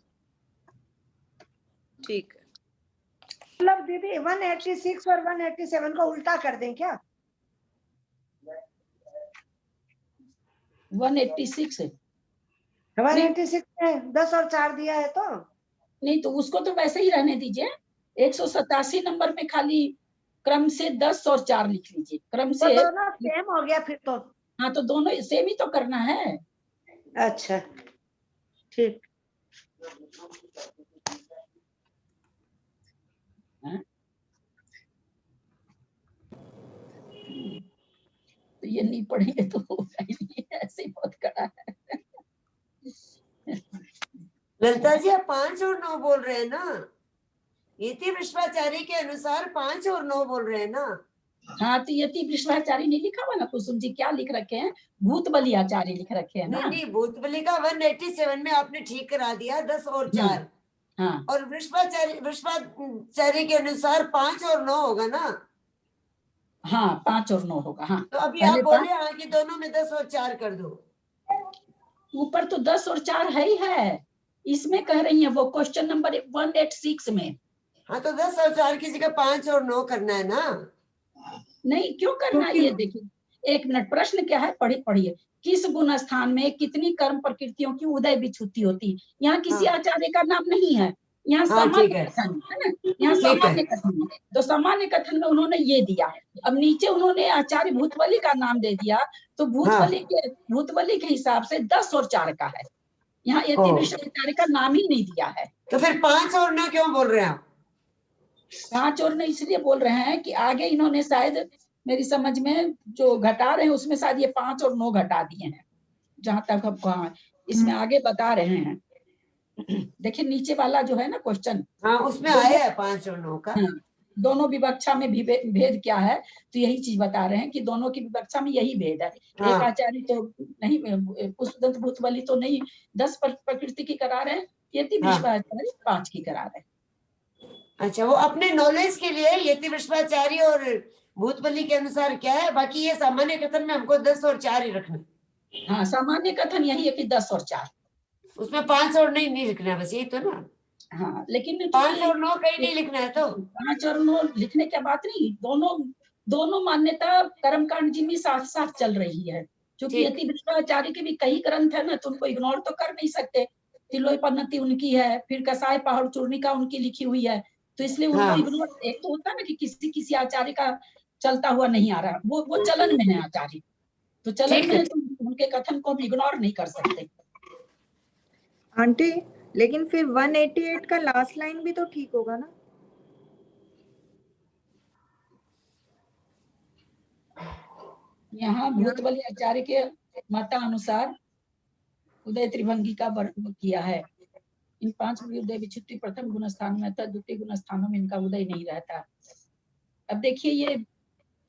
ठीक है। मतलब दीदी 186 और 187 को उल्टा कर दें क्या? 186 है, 186 में 10 और 4 दिया है तो नहीं, तो उसको तो वैसे ही रहने दीजिए। 187 नंबर में खाली क्रम से 10 और 4 लिख लीजिए। क्रम से तो दोनों सेम हो गया फिर तो। हाँ, तो दोनों सेम ही तो करना है। अच्छा, ठीक। तो ये नहीं पढ़ेंगे तो होगा ही नहीं, ऐसे ही बहुत कड़ा है। ललिता जी, आप 5 और 9 बोल रहे हैं ना? यति विश्वाचारी के अनुसार 5 और 9 बोल रहे हैं ना। हाँ, तो यति विश्वाचारी नहीं लिखा हुआ ना कुसुम जी, क्या लिख रखे हैं? भूत बलि आचार्य लिख रखे हैं ना। नहीं, भूत बलि का 187 में आपने ठीक करा दिया, 10 और 4। हाँ, और विश्वाचारी के अनुसार 5 और 9 होगा ना। हाँ, 5 और 9 होगा। हाँ, तो अभी आप बोले हाँ कि दोनों में 10 और 4 कर दो। ऊपर तो 10 और 4 है ही है, इसमें कह रही है वो क्वेश्चन नंबर 186 में। हाँ, तो 10 और 4 की जगह 5 और 9 करना है ना। नहीं, क्यों करना है? ये देखिए, एक मिनट, प्रश्न क्या है, पढ़िए। किस गुण स्थान में कितनी कर्म प्रकृतियों की उदय विच्छुति होती? यहाँ किसी आचार्य का नाम नहीं है, यहाँ सामान्य कथन है ना, यहाँ सामान्य कथन है। तो सामान्य कथन में उन्होंने ये दिया। अब नीचे उन्होंने आचार्य भूतबली का नाम दे दिया, तो भूतबली के हिसाब से 10 और 4 का है। यहाँ यति विश्वाचार्य का नाम ही नहीं दिया है। तो फिर 5 और 9 क्यों बोल रहे हैं आप? 5 और 9 इसलिए बोल रहे हैं कि आगे इन्होंने शायद, मेरी समझ में जो घटा रहे हैं उसमें शायद ये 5 और 9 घटा दिए हैं, जहां तक अब इसमें आगे बता रहे हैं। देखिए नीचे वाला जो है ना क्वेश्चन, हाँ, उसमें आया है 5 और 9 का। दोनों विवक्षा में भेद क्या है, तो यही चीज बता रहे हैं कि दोनों की विवक्षा में यही भेद है। एक आचार्य तो नहीं, पुष्पदंत भूतबली तो नहीं 10 प्रकृति की करा रहे हैं, यति विश्वाचार्य 5 की करा रहे हैं। अच्छा, वो अपने नॉलेज के लिए यति विश्वाचार्य और भूतबली के अनुसार क्या है, बाकी ये सामान्य कथन में हमको 10 और 4 ही रखना। हाँ, सामान्य कथन यही है कि 10 और 4, उसमें 5 और नहीं लिखना, बस यही तो ना। हाँ, लेकिन 5 और 9 कहीं नहीं लिखना है। तो 5 और 9 लिखने की बात नहीं, दोनों मान्यता कर्मकांड जी में साथ साथ चल रही है। क्योंकि यति विश्वाचार्य के भी कई ग्रंथ है ना, तो उनको इग्नोर तो कर नहीं सकते। तिलोपन्नति उनकी है, फिर कसाय पहाड़ चूर्णिका उनकी लिखी हुई है, तो इसलिए उनको इग्नोर, एक तो होता है ना कि किसी आचार्य का चलता हुआ नहीं आ रहा, वो चलन में है आचार्य, तो चलन में है, तो उनके कथन को हम इग्नोर नहीं कर सकते। आंटी, लेकिन फिर 188 का लास्ट लाइन भी तो ठीक होगा ना? यहाँ भूतबली आचार्य के मतानुसार उदय त्रिभंगी का वर्णन किया है। इन 5 उदय विच्छुति प्रथम गुण स्थान में था, द्वितीय गुण स्थानों में इनका उदय नहीं रहता। अब देखिए, ये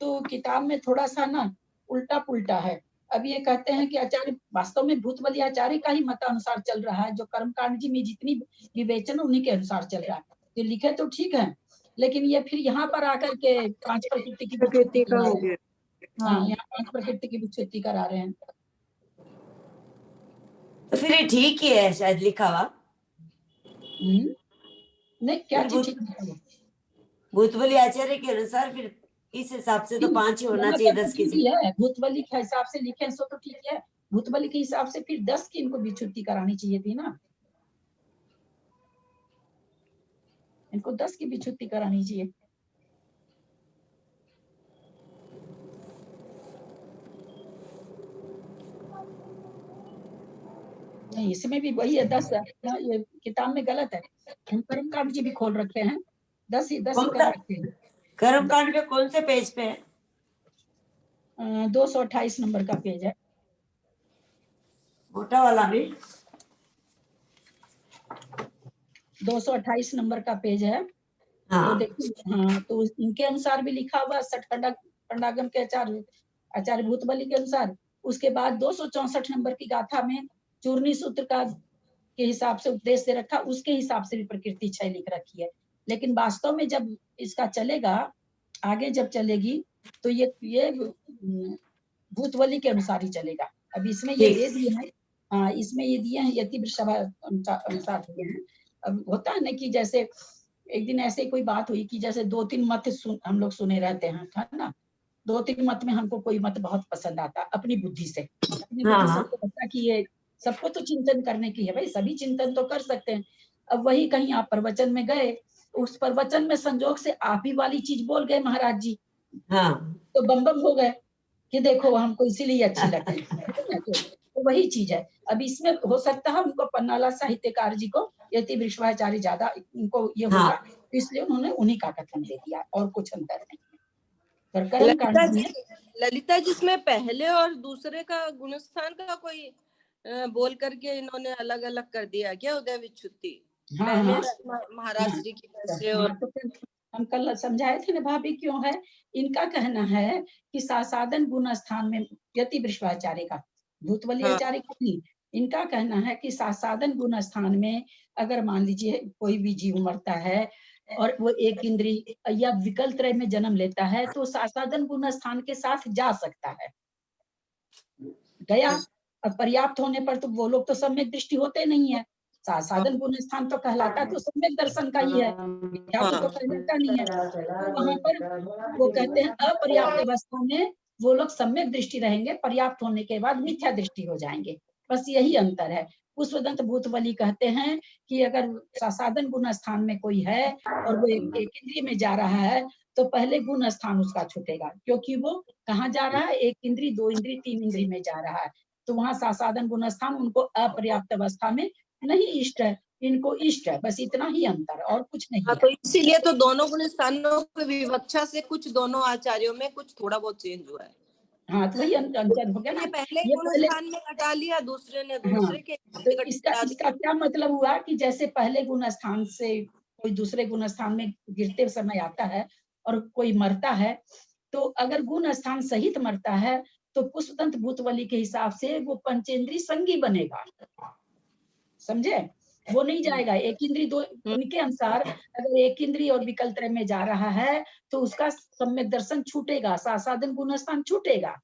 तो किताब में थोड़ा सा ना उल्टा पुल्टा है। अब ये कहते हैं कि आचार्य वास्तव में भूतबली आचार्य का ही मतानुसार चल रहा है, जो कर्मकांड जी में जितनी विवेचन उन्हीं के अनुसार चल रहा है। तो लिखे तो ठीक है, लेकिन ये फिर यहाँ पर आकर के 5 प्रकृति की विच्छुति का हो गया। हाँ, यहाँ 5 प्रकृति की विच्छुति करा रहे हैं। तो फिर ये ठीक ही है शायद लिखा हुआ। नहीं, क्या ठीक है? भूतबली आचार्य के अनुसार फिर इस हिसाब से तो 5 ही होना चाहिए, 10 की है। भूतबली के हिसाब से लिखे सो तो ठीक है, भूतबली के हिसाब से फिर 10 की इनको विच्छुति करानी चाहिए थी ना, इनको 10 की विच्छुति करानी चाहिए। नहीं, इसमें भी वही है 10, ये किताब में गलत है। हम कर्मकांड जी भी खोल रखे हैं, 10 ही कर रखे हैं। कर्मकांड पे कौन से पेज पे है? 228 नंबर का पेज है, मोटा वाला भी 228 नंबर का पेज है। तो देखिए, हाँ, तो इनके अनुसार भी लिखा हुआ खंडागम के आचार्य भूतबली के अनुसार। उसके बाद 264 नंबर की गाथा में चूर्णी सूत्र का के हिसाब से उपदेश दे रखा, उसके हिसाब से भी प्रकृति 6 लिख रखी है। लेकिन वास्तव में जब इसका चलेगा, आगे जब चलेगी, तो ये भूतबली के अनुसार ही चलेगा। अब इसमें ये दे दिए हैं, हाँ, इसमें ये दिए हैं यति अनुसार दिए हैं। अब होता है ना कि जैसे एक दिन ऐसे कोई बात हुई कि जैसे 2-3 मत हम लोग सुने रहते हैं, है ना। 2-3 मत में हमको कोई मत बहुत पसंद आता, अपनी बुद्धि से पता कि ये सबको तो चिंतन करने की है भाई, सभी चिंतन तो कर सकते हैं। अब वही कहीं आप प्रवचन में गए, उस प्रवचन में संजोग से आप ही वाली चीज बोल गए महाराज जी, तो बम बम हो गए कि देखो हमको इसीलिए अच्छी लगती है। तो वही चीज है। अब इसमें हो सकता है उनको पन्नाला साहित्यकार जी को यति विश्वाचार्य ज्यादा उनको ये होगा, इसलिए उन्होंने उन्हीं का कथन दे दिया, और कुछ अंतर नहीं। ललिता जी, इसमें पहले और दूसरे का गुणस्थान का कोई बोल करके इन्होंने अलग अलग कर दिया क्या उदय विच्छुति? हाँ पहले हाँ महाराज जी की वैसे और हाँ, तो फिर हम कल समझाए थे ना भाभी क्यों है। इनका कहना है कि सासादन गुण स्थान में यति वृषभाचार्य का, भूतबली आचार्य का नहीं, इनका कहना है कि सासादन गुण स्थान में अगर मान लीजिए कोई भी जीव मरता है और वो एक इंद्री या विकल्प त्रय में जन्म लेता है तो सासादन गुण स्थान के साथ जा सकता है, गया। और पर्याप्त होने पर तो वो लोग तो सम्यक दृष्टि होते नहीं है, साधन गुण स्थान तो कहलाता तो सम्यक दर्शन का ही है, मिथ्यात्व तो कहलाता नहीं है। तो वहां पर वो कहते हैं अपर्याप्त अवस्था में वो लोग सम्यक दृष्टि रहेंगे, पर्याप्त होने के बाद मिथ्या दृष्टि हो जाएंगे, बस यही अंतर है। पुष्पदंत भूतबली कहते हैं कि अगर सासादन गुण स्थान में कोई है और वो एक इंद्रिय में जा रहा है तो पहले गुण स्थान उसका छूटेगा, क्योंकि वो कहाँ जा रहा है, एक इंद्री, दो इंद्री, तीन इंद्री में जा रहा है, तो वहां सासादन गुण स्थान उनको अपर्याप्त अवस्था में नहीं इष्ट है, इनको इष्ट है, बस इतना ही अंतर, और कुछ नहीं है। तो इसीलिए तो दोनों गुण स्थानों की विवक्षा से कुछ दोनों आचार्यों में कुछ थोड़ा बहुत चेंज हुआ है। हाँ, तो वही अंतर हो गया ना, पहले गुण स्थान में हटा लिया, दूसरे ने दूसरे के तो इसका क्या मतलब हुआ कि जैसे पहले गुण स्थान से कोई दूसरे गुण स्थान में गिरते समय आता है और कोई मरता है, तो अगर गुण स्थान सहित मरता है तो पुष्पदंत भूतबली के हिसाब से वो पंचेंद्री संगी बनेगा, समझे, वो नहीं जाएगा एक इंद्री दो, उनके अनुसार अगर एक इंद्री और विकल्प त्रय में जा रहा है तो उसका सम्यक दर्शन छूटेगा, सासादन गुण स्थान छूटेगा।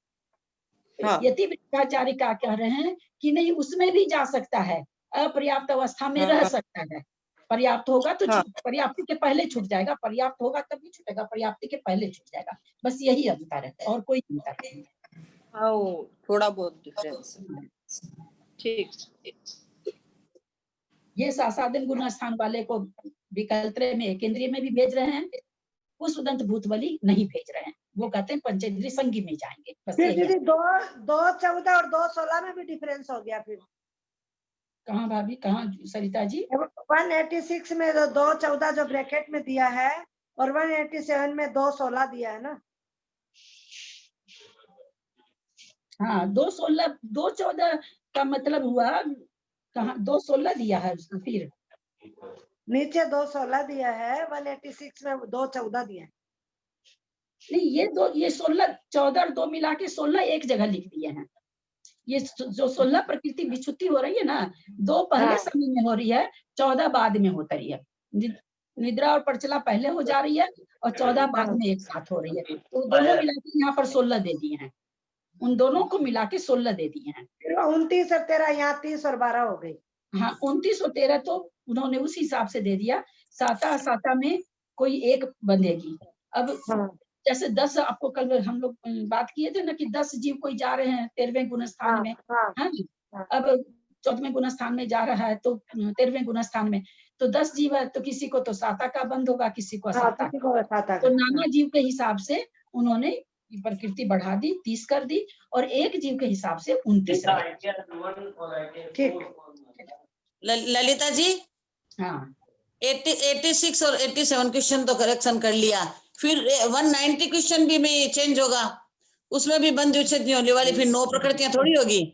यति वृषभाचार्य क्या कह रहे हैं कि नहीं, उसमें भी जा सकता है, अपर्याप्त अवस्था में रह सकता है, पर्याप्त होगा तो पर्याप्ति के पहले छूट जाएगा, पर्याप्त होगा तब भी छूटेगा, पर्याप्ति के पहले छूट जाएगा, बस यही अंतर है और कोई अंतर नहीं है। थोड़ा बहुत डिफरेंस, ठीक। ये सासादन गुण स्थान वाले को विकल्प त्रय में एक इंद्रिय में भी भेज रहे हैं, पुष्पदंत भूतबली नहीं भेज रहे हैं, वो कहते हैं पंचेंद्रिय संगी में जाएंगे, बस फिर यही। दीदी 2:14 और 2:16 में भी डिफरेंस हो गया फिर। कहाँ भाभी, कहाँ सरिता जी? 186 में 2:14 जो ब्रैकेट में दिया है और 187 में 2:16 दिया है ना। हाँ, 2:14 का मतलब हुआ कहाँ 2:16 दिया है उसको, फिर नीचे 2:16 दिया है, 186 में 2:14 दिया है। नहीं, ये 16 14 और 2 मिला के 16 एक जगह लिख दिए हैं। ये जो 16 प्रकृति विच्युति हो रही है ना, 2 पहले समय में हो रही है, 14 बाद में होता रही है, निद्रा और प्रचला पहले हो जा रही है और 14 बाद में एक साथ हो रही है, तो दोनों मिला के यहाँ पर 16 दे दिए हैं, उन दोनों को मिला के 16 दे दिए हैं। 29 और 13 यहाँ 30 और 12 हो गई। हाँ, 29 और 13 तो उन्होंने उस हिसाब से दे दिया, साता में कोई एक बंधेगी। अब जैसे 10 आपको कल हम लोग बात किए थे ना कि 10 जीव कोई जा रहे हैं 13वें गुण स्थान में, अब 14वें गुण स्थान में जा रहा है तो 13वें गुण स्थान में, तो 10 जीव है तो किसी को तो साता का बंध होगा, किसी को साता का, तो नाना जीव के हिसाब से उन्होंने प्रकृति बढ़ा दी, 30 कर दी, और एक जीव के हिसाब से 29। ठीक। ललिता जी, हाँ, 86 और 87 क्वेश्चन तो करेक्शन कर लिया, फिर 190 क्वेश्चन भी में चेंज होगा, उसमें भी बंद विच्छेद नहीं होने वाली, फिर 9 प्रकृतियां थोड़ी होगी।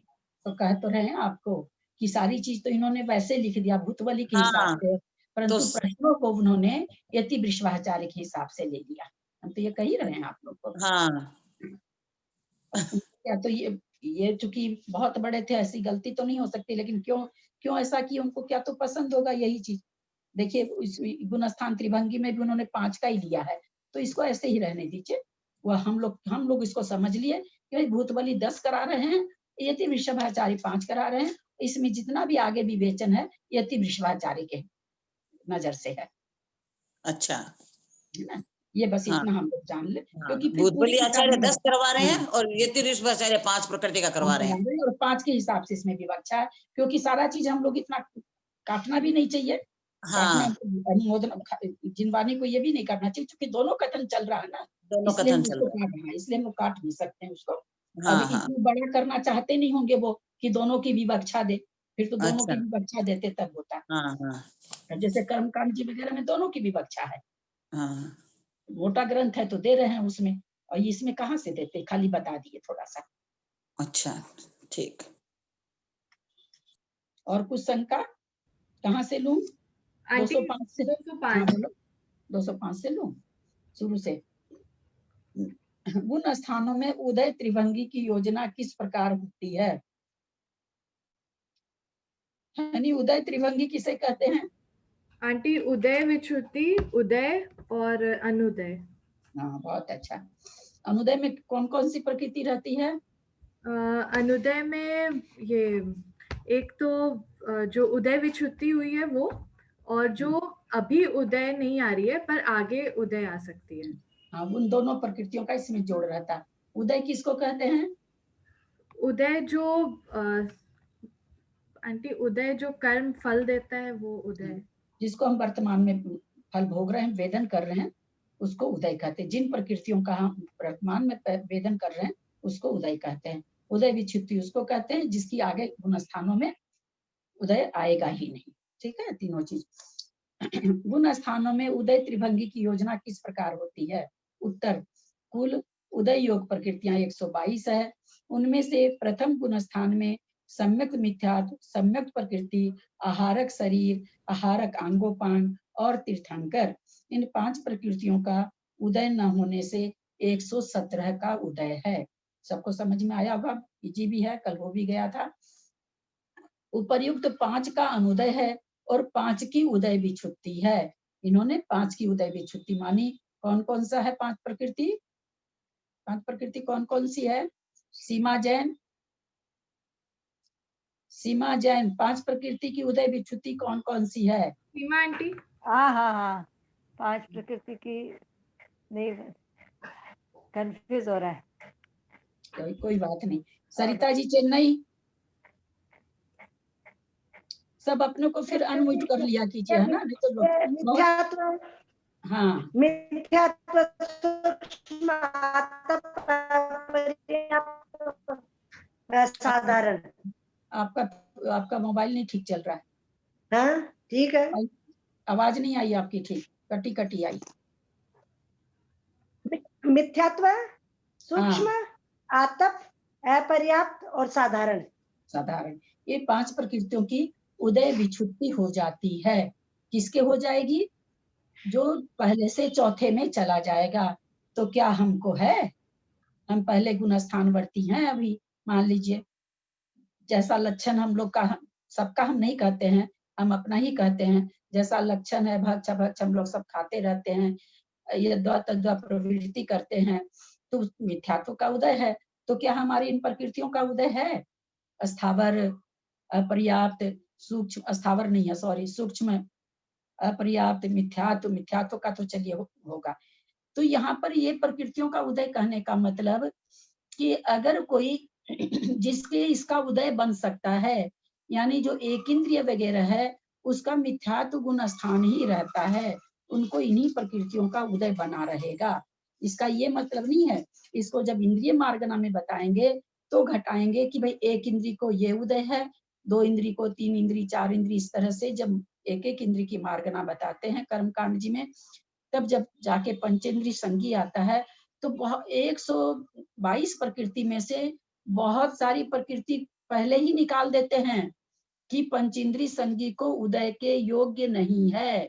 तो कह तो रहे हैं आपको कि सारी चीज तो इन्होंने वैसे लिख दिया भूतबली के हिसाब से, परंतु प्रश्नों को उन्होंने यति वृषभाचार्य के हिसाब से ले लिया, हम तो ये कह ही रहे हैं आप लोग को। हाँ, क्या तो ये चूंकि बहुत बड़े थे, ऐसी गलती तो नहीं हो सकती, लेकिन क्यों ऐसा कि उनको क्या तो पसंद होगा यही चीज। देखिए गुण स्थान त्रिभंगी में भी उन्होंने 5 का ही लिया है, तो इसको ऐसे ही रहने दीजिए। वह हम लोग इसको समझ लिए कि भूतबली 10 करा रहे हैं, यति वृषभाचार्य 5 करा रहे हैं, इसमें जितना भी आगे विवेचन है यति वृषभाचार्य के नजर से है। अच्छा, है ना, ये बस इतना हम लोग जान ले, क्योंकि भूतबली आचार्य 10 करवा रहे हैं और यति वृषभाचार्य 5 प्रकृति का करवा रहे हैं, और 5 के हिसाब से इसमें विवक्षा है, क्योंकि सारा चीज हम लोग इतना काटना भी नहीं चाहिए। जिनवानी को ये भी नहीं करना चाहिए, क्योंकि दोनों कथन चल रहा है ना, इसलिए हम लोग काट नहीं सकते हैं उसको। अभी इतना बड़ा करना चाहते नहीं होंगे वो कि दोनों की विवक्षा दे, फिर तो दोनों की विवक्षा देते तब होता। जैसे कर्मकांड जी वगैरह में दोनों की विवक्षा है, मोटा ग्रंथ है तो दे रहे हैं उसमें, और इसमें कहाँ से देते, खाली बता दिए थोड़ा सा। अच्छा, ठीक। और कुछ शंका कहाँ से लूं? 205 से 205 हाँ बोलो 205 से लो शुरू से। उन स्थानों में उदय त्रिभंगी की योजना किस प्रकार होती है? यानी उदय त्रिभंगी किसे कहते हैं? आंटी उदय विच्युति, उदय और अनुदय। हाँ बहुत अच्छा। अनुदय में कौन कौन सी प्रकृति रहती है? अनुदय में ये एक तो जो उदय विच्युति हुई है वो, और जो अभी उदय नहीं आ रही है पर आगे उदय आ सकती है। हाँ उन दोनों प्रकृतियों का इसमें जोड़ रहता है। उदय किसको कहते हैं? उदय जो आंटी उदय जो कर्म फल देता है वो उदय, जिसको हम वर्तमान में फल भोग रहे हैं, वेदन कर रहे हैं, उसको उदय कहते हैं। जिन प्रकृतियों का हम वर्तमान में वेदन कर रहे हैं उसको उदय कहते हैं। उदय विच्युति उसको कहते हैं जिसकी आगे गुण स्थानों में उदय आएगा ही नहीं। ठीक है, तीनों चीज। गुण स्थानों में उदय त्रिभंगी की योजना किस प्रकार होती है? उत्तर, कुल उदय योग प्रकृतियां 122 है। उनमें से प्रथम गुण स्थान में सम्यक मिथ्यात्व, सम्यक प्रकृति, आहारक शरीर, आहारक आंगोपांग और तीर्थंकर, इन 5 प्रकृतियों का उदय न होने से 117 का उदय है। सबको समझ में आया होगा? इजी भी है, कल हो भी गया था। उपर्युक्त 5 का अनुदय है और 5 की उदय विच्युति है। इन्होंने 5 की उदय विच्युति मानी। कौन कौन सा है 5 प्रकृति? 5 प्रकृति कौन कौन सी है? सीमा जैन, सीमा जैन, 5 प्रकृति की उदय विच्युति कौन कौन सी है? सीमा आंटी। हाँ हाँ हाँ 5 प्रकृति की नहीं, कंफ्यूज हो रहा है। कोई बात नहीं। सरिता जी चेन्नई, सब अपने को फिर अनम्यूट कर लिया कीजिए, है ना? नहीं तो मिथ्यात्व, हाँ मिथ्यात्व, सूक्ष्म, साधारण। आपका मोबाइल नहीं ठीक चल रहा है। हाँ ठीक है, आवाज नहीं आई आपकी ठीक, कटी कटी आई। मिथ्यात्व, सूक्ष्म, आतप, अपर्याप्त और साधारण। साधारण, ये 5 प्रकृतियों की उदय विच्युति हो जाती है। किसके हो जाएगी? जो पहले से चौथे में चला जाएगा। तो क्या हमको है? हम पहले गुण स्थानवर्ती हैं अभी। मान लीजिए जैसा लक्षण हम लोग का, सबका हम नहीं कहते हैं, हम अपना ही कहते हैं। जैसा लक्षण है भक्ष भक्ष हम लोग सब खाते रहते हैं, ये द्वा प्रवृत्ति करते हैं, तो मिथ्यात्व का उदय है। तो क्या हमारी इन प्रकृतियों का उदय है? स्थावर, अपर्याप्त, सूक्ष्म, स्थावर नहीं है सॉरी, सूक्ष्म, अपर्याप्त, मिथ्यात्व, मिथ्यात्व का तो चलिए होगा। तो यहाँ पर ये प्रकृतियों का उदय कहने का मतलब कि अगर कोई जिसके इसका उदय बन सकता है, यानी जो एक इंद्रिय वगैरह है उसका मिथ्यात्व गुण स्थान ही रहता है, उनको इन्हीं प्रकृतियों का उदय बना रहेगा। इसका ये मतलब नहीं है, इसको जब इंद्रिय मार्गना में बताएंगे तो घटाएंगे कि भाई एक इंद्री को ये उदय है, 2 इंद्री को, 3 इंद्री, 4 इंद्री, इस तरह से जब एक एक इंद्री की मार्गना बताते हैं कर्मकांड जी में, तब जब जाके पंचेंद्री संगी आता है तो 122 प्रकृति में से बहुत सारी प्रकृति पहले ही निकाल देते हैं कि पंचेंद्री संगी को उदय के योग्य नहीं है।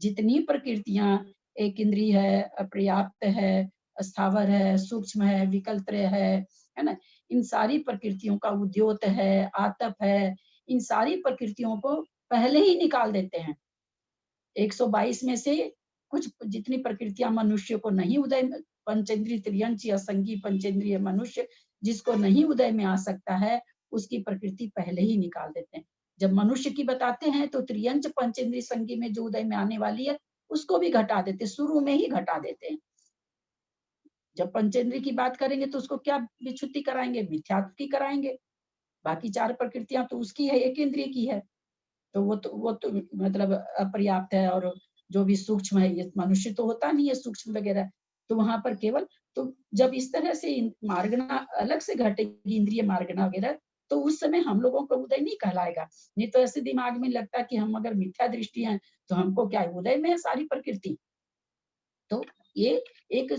जितनी प्रकृतियां एक इंद्री है, अपर्याप्त है, स्थावर है, सूक्ष्म है, विकल्त्रय है ना, इन सारी प्रकृतियों का उद्योत है, आतप है, इन सारी प्रकृतियों को पहले ही निकाल देते हैं। 122 में से कुछ जितनी प्रकृतियां मनुष्य को नहीं उदय, पंचेंद्रिय त्रियंच या संगी पंचेंद्रिय मनुष्य जिसको नहीं उदय में आ सकता है, उसकी प्रकृति पहले ही निकाल देते हैं। जब मनुष्य की बताते हैं तो त्रियंच पंचेंद्रिय संगी में जो उदय में आने वाली है उसको भी घटा देते, शुरू में ही घटा देते हैं। जब पंचेंद्रिय की बात करेंगे तो उसको क्या विच्युति कराएंगे? मिथ्यात्व की कराएंगे। बाकी 4 प्रकृतियां तो उसकी है, एक इंद्रिय की है, तो वो तो मतलब अपर्याप्त है। और जो भी सूक्ष्म है, ये मनुष्य तो होता नहीं है सूक्ष्म वगैरह, तो वहां पर केवल, तो जब इस तरह से मार्गना अलग से घटेगी, इंद्रिय मार्गना वगैरह, तो उस समय हम लोगों को उदय नहीं कहलाएगा। नहीं तो ऐसे दिमाग में लगता है कि हम अगर मिथ्या दृष्टि हैं तो हमको क्या उदय में है सारी प्रकृति। तो ये एक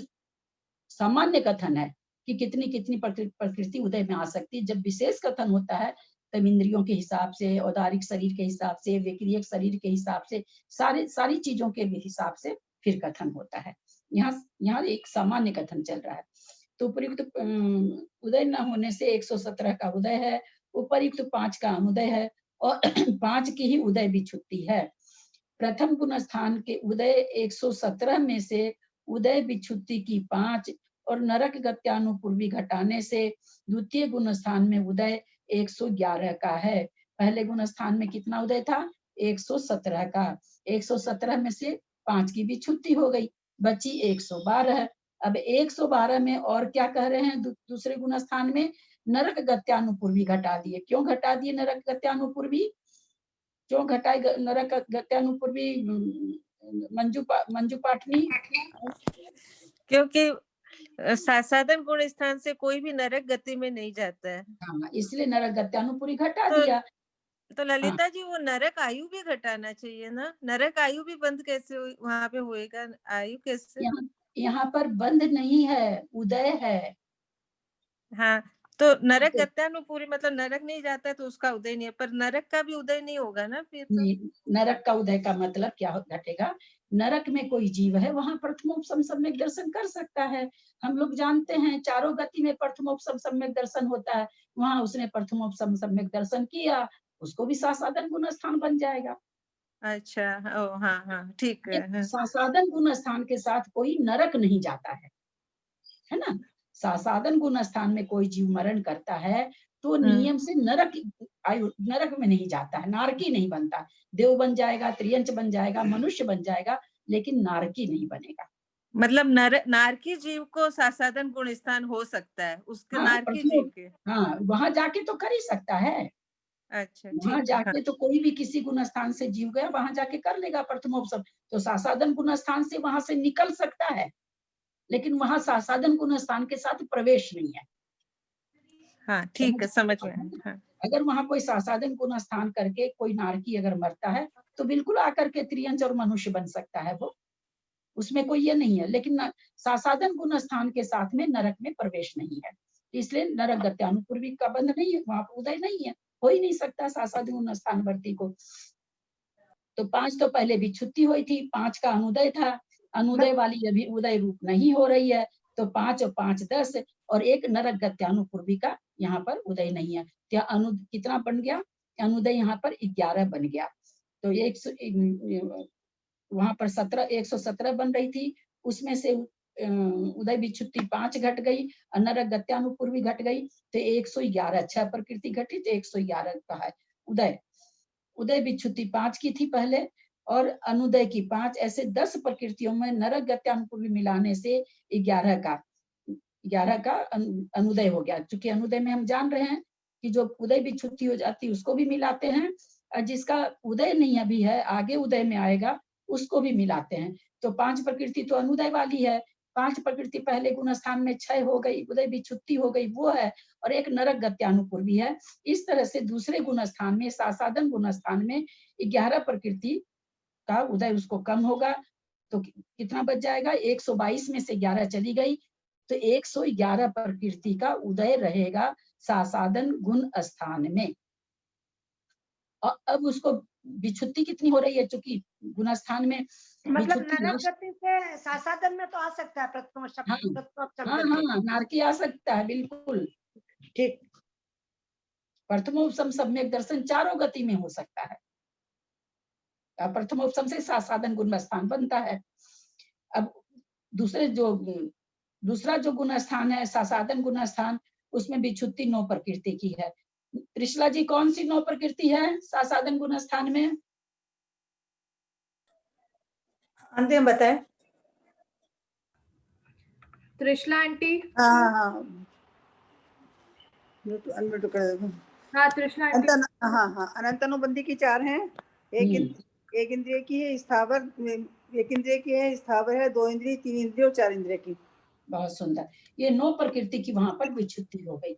सामान्य कथन है कि कितनी कितनी प्रकृति उदय में आ सकती है। जब विशेष कथन होता है तब इंद्रियों के हिसाब से, औदारिक शरीर के हिसाब से, विक्रियक शरीर के हिसाब से, सारी चीजों के हिसाब से फिर कथन होता है। यहाँ एक सामान्य कथन चल रहा है। तो उपयुक्त उदय न होने से 117 का उदय है, उपयुक्त 5 का अनुदय है और 5 की ही उदय विच्छुत्ति है। प्रथम गुण स्थान के उदय 117 में से उदय विच्छुत्ति की 5 और नरक गत्यानुपूर्वी घटाने से द्वितीय गुण स्थान में उदय 111 का है। पहले गुण स्थान में कितना उदय था? 117 का। 117 में से 5 की विच्छुत्ति हो गई, बची 112। अब 112 में और क्या कह रहे हैं? दूसरे गुण स्थान में नरक गत्यानुपूर्वी घटा दिए। क्यों घटा दिए नरक गत्यानुपूर्वी? क्यों घटाई नरक गत्यानुपूर्वी मंजू पाटनी? क्योंकि साधन गुण स्थान से कोई भी नरक गति में नहीं जाता है। हाँ, इसलिए नरक गत्यानुपूर्वी घटा दिया। तो ललिता जी वो नरक आयु भी घटाना चाहिए ना, नरक आयु भी बंद कैसे वहां पे होएगा? आयु कैसे? यहाँ पर बंद नहीं है, उदय है। हाँ, तो नरक गत्यानुपूर्वी मतलब नरक नहीं जाता है तो उसका उदय नहीं है, पर नरक का भी उदय नहीं होगा ना फिर तो? नहीं, नरक का उदय का मतलब क्या घटेगा? नरक में कोई जीव है वहां प्रथमोपसम सम्यक दर्शन कर सकता है। हम लोग जानते हैं चारों गति में प्रथमोपसम सम्यक दर्शन होता है। वहां उसने प्रथमोपसम सम्यक दर्शन किया, उसको भी सासादन गुण स्थान बन जाएगा। अच्छा, ओ हाँ हाँ ठीक है। सासादन गुण स्थान के साथ कोई नरक नहीं जाता है ना। सासादन गुण स्थान में कोई जीव मरण करता है तो नियम से नरक में नहीं जाता है, नारकी नहीं बनता। देव बन जाएगा, त्रियंच बन जाएगा, मनुष्य बन जाएगा, लेकिन नारकी नहीं बनेगा। मतलब नारकी जीव को सासादन गुण स्थान हो सकता है उसके? हाँ, नारकी जीव के हाँ, वहां जाके तो कर ही सकता है। अच्छा, वहां जाके तो कोई भी किसी गुण स्थान से जीव गया वहां जाके कर लेगा प्रथमोपसम। तो सासादन गुण स्थान से वहां से निकल सकता है, लेकिन वहां सासादन गुण स्थान के साथ प्रवेश नहीं है। हाँ ठीक है, समझ में। हाँ। अगर वहां कोई सासादन गुण स्थान करके कोई नारकी अगर मरता है तो बिल्कुल आकर के त्रियंच और मनुष्य बन सकता है वो, उसमें कोई ये नहीं है। लेकिन सासादन गुण स्थान के साथ में नरक में प्रवेश नहीं है, इसलिए नरक गत्यानुपूर्वी का बंध नहीं है, वहां पर उदय नहीं है, हो ही नहीं सकता सासादन गुण स्थान वर्ती को। तो 5 तो पहले विच्छुत्ति हुई थी, 5 का अनुदय था, अनुदय वाली अभी उदय रूप नहीं हो रही है। तो 5 और 5 10 और एक नरक गत्यानुपूर्वी का यहाँ पर उदय नहीं है। तो कितना बन गया? अनुदय यहाँ पर 11 बन गया। तो वहां पर 117 बन रही थी, उसमें से उदय विच्छुत्ति 5 घट गई, नरक गत्यानुपूर्वी घट गई, तो 111 6 प्रकृति घटी तो 111 का है उदय। उदय विच्छुत्ति 5 की थी पहले और अनुदय की 5, ऐसे 10 प्रकृतियों में नरक गत्यानुपूर्वी मिलाने से 11 का अनुदय हो गया। क्योंकि अनुदय में हम जान रहे हैं कि जो उदय विच्छुत्ति हो जाती है उसको भी मिलाते हैं, और जिसका उदय नहीं अभी है आगे उदय में आएगा उसको भी मिलाते हैं। तो 5 प्रकृति तो अनुदय वाली है, 5 प्रकृति पहले गुण स्थान में 6 हो गई, उदय विच्छुत्ति हो गई वो है, और एक नरक गत्यानुपूर्वी है। इस तरह से दूसरे गुण स्थान में सासादन गुण स्थान में 11 प्रकृति का उदय उसको कम होगा। तो कितना बच जाएगा? 122 में से 11 चली गई तो 111 प्रकृति का उदय रहेगा सासादन गुण स्थान में। और अब उसको विच्छुत्ति कितनी हो रही है? चूंकि गुण स्थान में मतलब नरक गति से सासादन में तो आ सकता है प्रथमोपसम। हाँ, नारकी आ सकता है, बिल्कुल ठीक। प्रथमोपसम सम्यक दर्शन चारों गति में हो सकता है। प्रथमोपसम से सासादन गुण स्थान बनता है। अब दूसरा जो गुण स्थान है सासादन गुण स्थान, उसमें विच्छुत्ति 9 प्रकृति की है। त्रिशला जी कौन सी 9 प्रकृति है सासादन गुण स्थान में? अंतिम बताए त्रिशला आंटी। हाँ त्रिशला आंटी। हाँ अनंतनुबंधी की 4 हैं। एक इंद्रिय की है स्थावर, एक इंद्रिय की है स्थावर है, 2 इंद्रिय, 3 इंद्रिय और 4 इंद्रिय की। बहुत सुंदर। ये 9 प्रकृति की वहां पर विच्छुत्ति हो गई।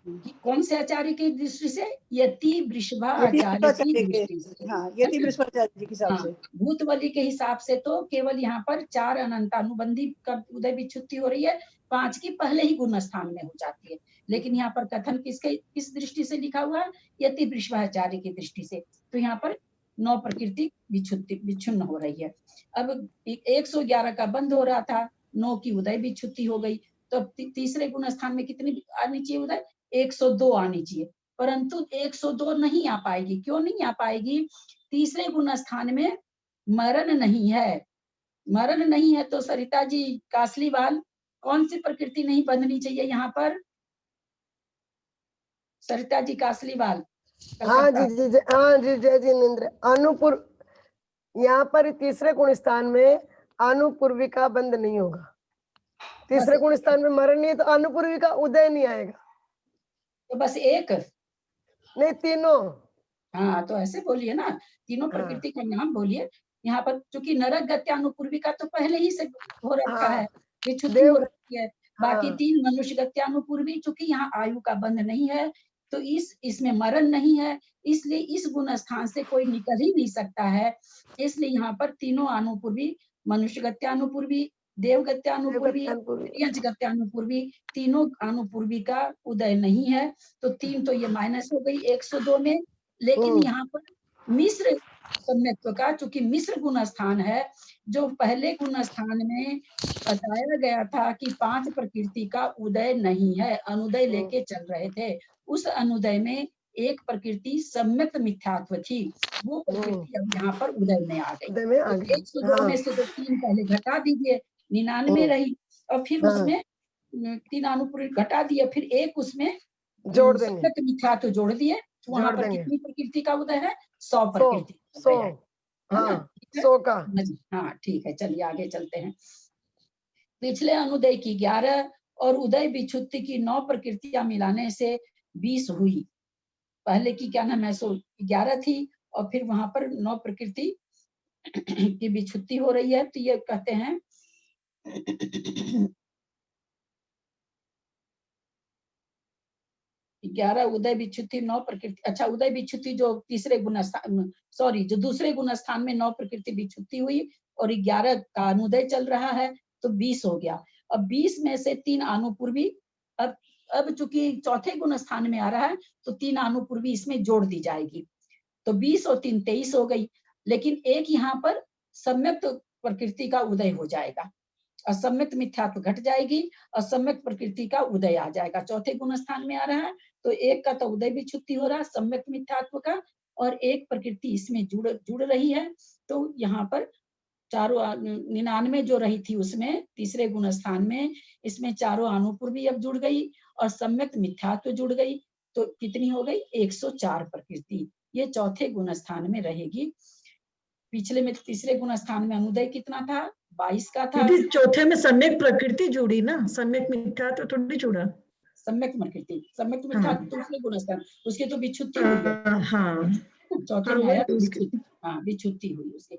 कौन से आचार्य की दृष्टि से? यति वृषभाचार्य की दृष्टि से। हाँ, यति वृषभाचार्य जी के हिसाब से। भूत बलि के हिसाब से तो केवल यहाँ पर 4 अनंतानुबंधी का उदय विच्छुत्ति हो रही है, 5 की पहले ही गुण स्थान में हो जाती है। लेकिन यहाँ पर कथन किस दृष्टि से लिखा हुआ है? यति वृषभाचार्य की दृष्टि से। तो यहाँ पर 9 प्रकृति विच्छुन्न हो रही है। अब 111 का बंद हो रहा था, 9 की उदय विच्छुत्ति हो गई, तो तीसरे गुण स्थान में कितनी आनी चाहिए उदय? 102 आनी चाहिए, परंतु 102 नहीं आ पाएगी। क्यों नहीं आ पाएगी? तीसरे गुण स्थान में मरण नहीं है। मरण नहीं है तो सरिता जी कासलीवाल, कौन सी प्रकृति नहीं बंधनी चाहिए यहाँ पर? सरिता जी कासलीवाल। हाँ जी जी जी, हाँ जी जय जिनेंद्र। अनुपूर्व, यहाँ पर तीसरे गुण स्थान में अनुपूर्विका बंद नहीं होगा। तीसरे गुण स्थान में मरण नहीं है तो अनुपूर्विका उदय नहीं आएगा। तो बस एक नहीं, तीनों। हाँ तो ऐसे बोलिए ना, तीनों प्रकृति का नाम बोलिए। यहाँ पर चूंकि नरक गत्य अनुपूर्विका तो पहले ही से हो रखा है, विच्छुत्ति हो रखी है। बाकी 3 मनुष्य गत्यानुपूर्वी, चूंकि यहाँ आयु का बंध नहीं है तो इसमें मरण नहीं है, इसलिए इस गुण स्थान से कोई निकल ही नहीं सकता है। इसलिए यहाँ पर तीनों अनुपूर्वी, मनुष्य गत्यानुपूर्वी, देव गत्यानुपूर्वी, यंच गत्यानुपूर्वी, तीनों अनुपूर्वी का उदय नहीं है। तो 3 तो ये माइनस हो गई 102 में। लेकिन यहाँ पर मिश्र सम्यक्त्व का, चूंकि मिश्र गुण स्थान है, जो पहले गुण स्थान में बताया गया था कि 5 प्रकृति का उदय नहीं है, अनुदय लेके चल रहे थे, उस अनुदय में एक प्रकृति सम्यक्त मिथ्यात्व थी, वो प्रकृति अब यहाँ पर उदय में आ गई। तो 102 में से तो 3 पहले घटा दीजिए, 99 रही, और फिर उसमें 3 अनुपूर्वी घटा दिए, फिर एक उसमें जोड़ देंगे, सम्यक्त मिथ्यात्व जोड़ दिए, तो वहां पर कितनी प्रकृति का उदय है? 100 प्रकृति। 100 का। हाँ ठीक है, चलिए आगे चलते हैं। पिछले अनुदय की 11 और उदय विच्छुत्ति की 9 प्रकृतियां मिलाने से 20 हुई। पहले की क्या नाम है, 11 थी, और फिर वहां पर 9 प्रकृति की विच्छुत्ति हो रही है। तो ये कहते हैं 11 उदय विच्छुत्ति 9 प्रकृति। अच्छा, उदय विच्छुत्ति जो तीसरे गुण स्थान, सॉरी, जो दूसरे गुण स्थान में 9 प्रकृति विच्छुत्ति हुई और 11 का अनुदय चल रहा है, तो 20 हो गया। अब 20 में से 3 अनुपूर्वी, अब चूंकि चौथे गुण स्थान में आ रहा है तो 3 अनुपूर्वी इसमें जोड़ दी जाएगी, तो 20 और 3 23 हो गई। लेकिन एक यहाँ पर सम्यक्त प्रकृति का उदय हो जाएगा, असम्यक्त मिथ्यात्व घट जाएगी, असम्यक्त प्रकृति का उदय आ जाएगा। चौथे गुण स्थान में आ रहा है तो एक का तो उदय विच्छुत्ति हो रहा है सम्यक्त मिथ्यात्व का, और एक प्रकृति इसमें जुड़ रही है। तो यहाँ पर चारों 99 जो रही थी उसमें तीसरे गुण स्थान में, इसमें चारों अनुपूर्वी अब जुड़ गई और सम्यक्त मिथ्यात्व जुड़ गई, तो कितनी हो गई? 104 प्रकृति। ये चौथे गुण स्थान में रहेगी। पिछले में तीसरे गुण स्थान में अनुदय कितना था? 22 का था। चौथे में सम्यक प्रकृति जुड़ी ना, सम्यक मिथ्यात्व तो नहीं जुड़ा। सम्यक प्रकृति, सम्यक मिथ्यात्व दूसरे गुण स्थान, उसके तो विच्छुत्ति हुई है। चौथे में आया विच्छुत्ति हुई उसके।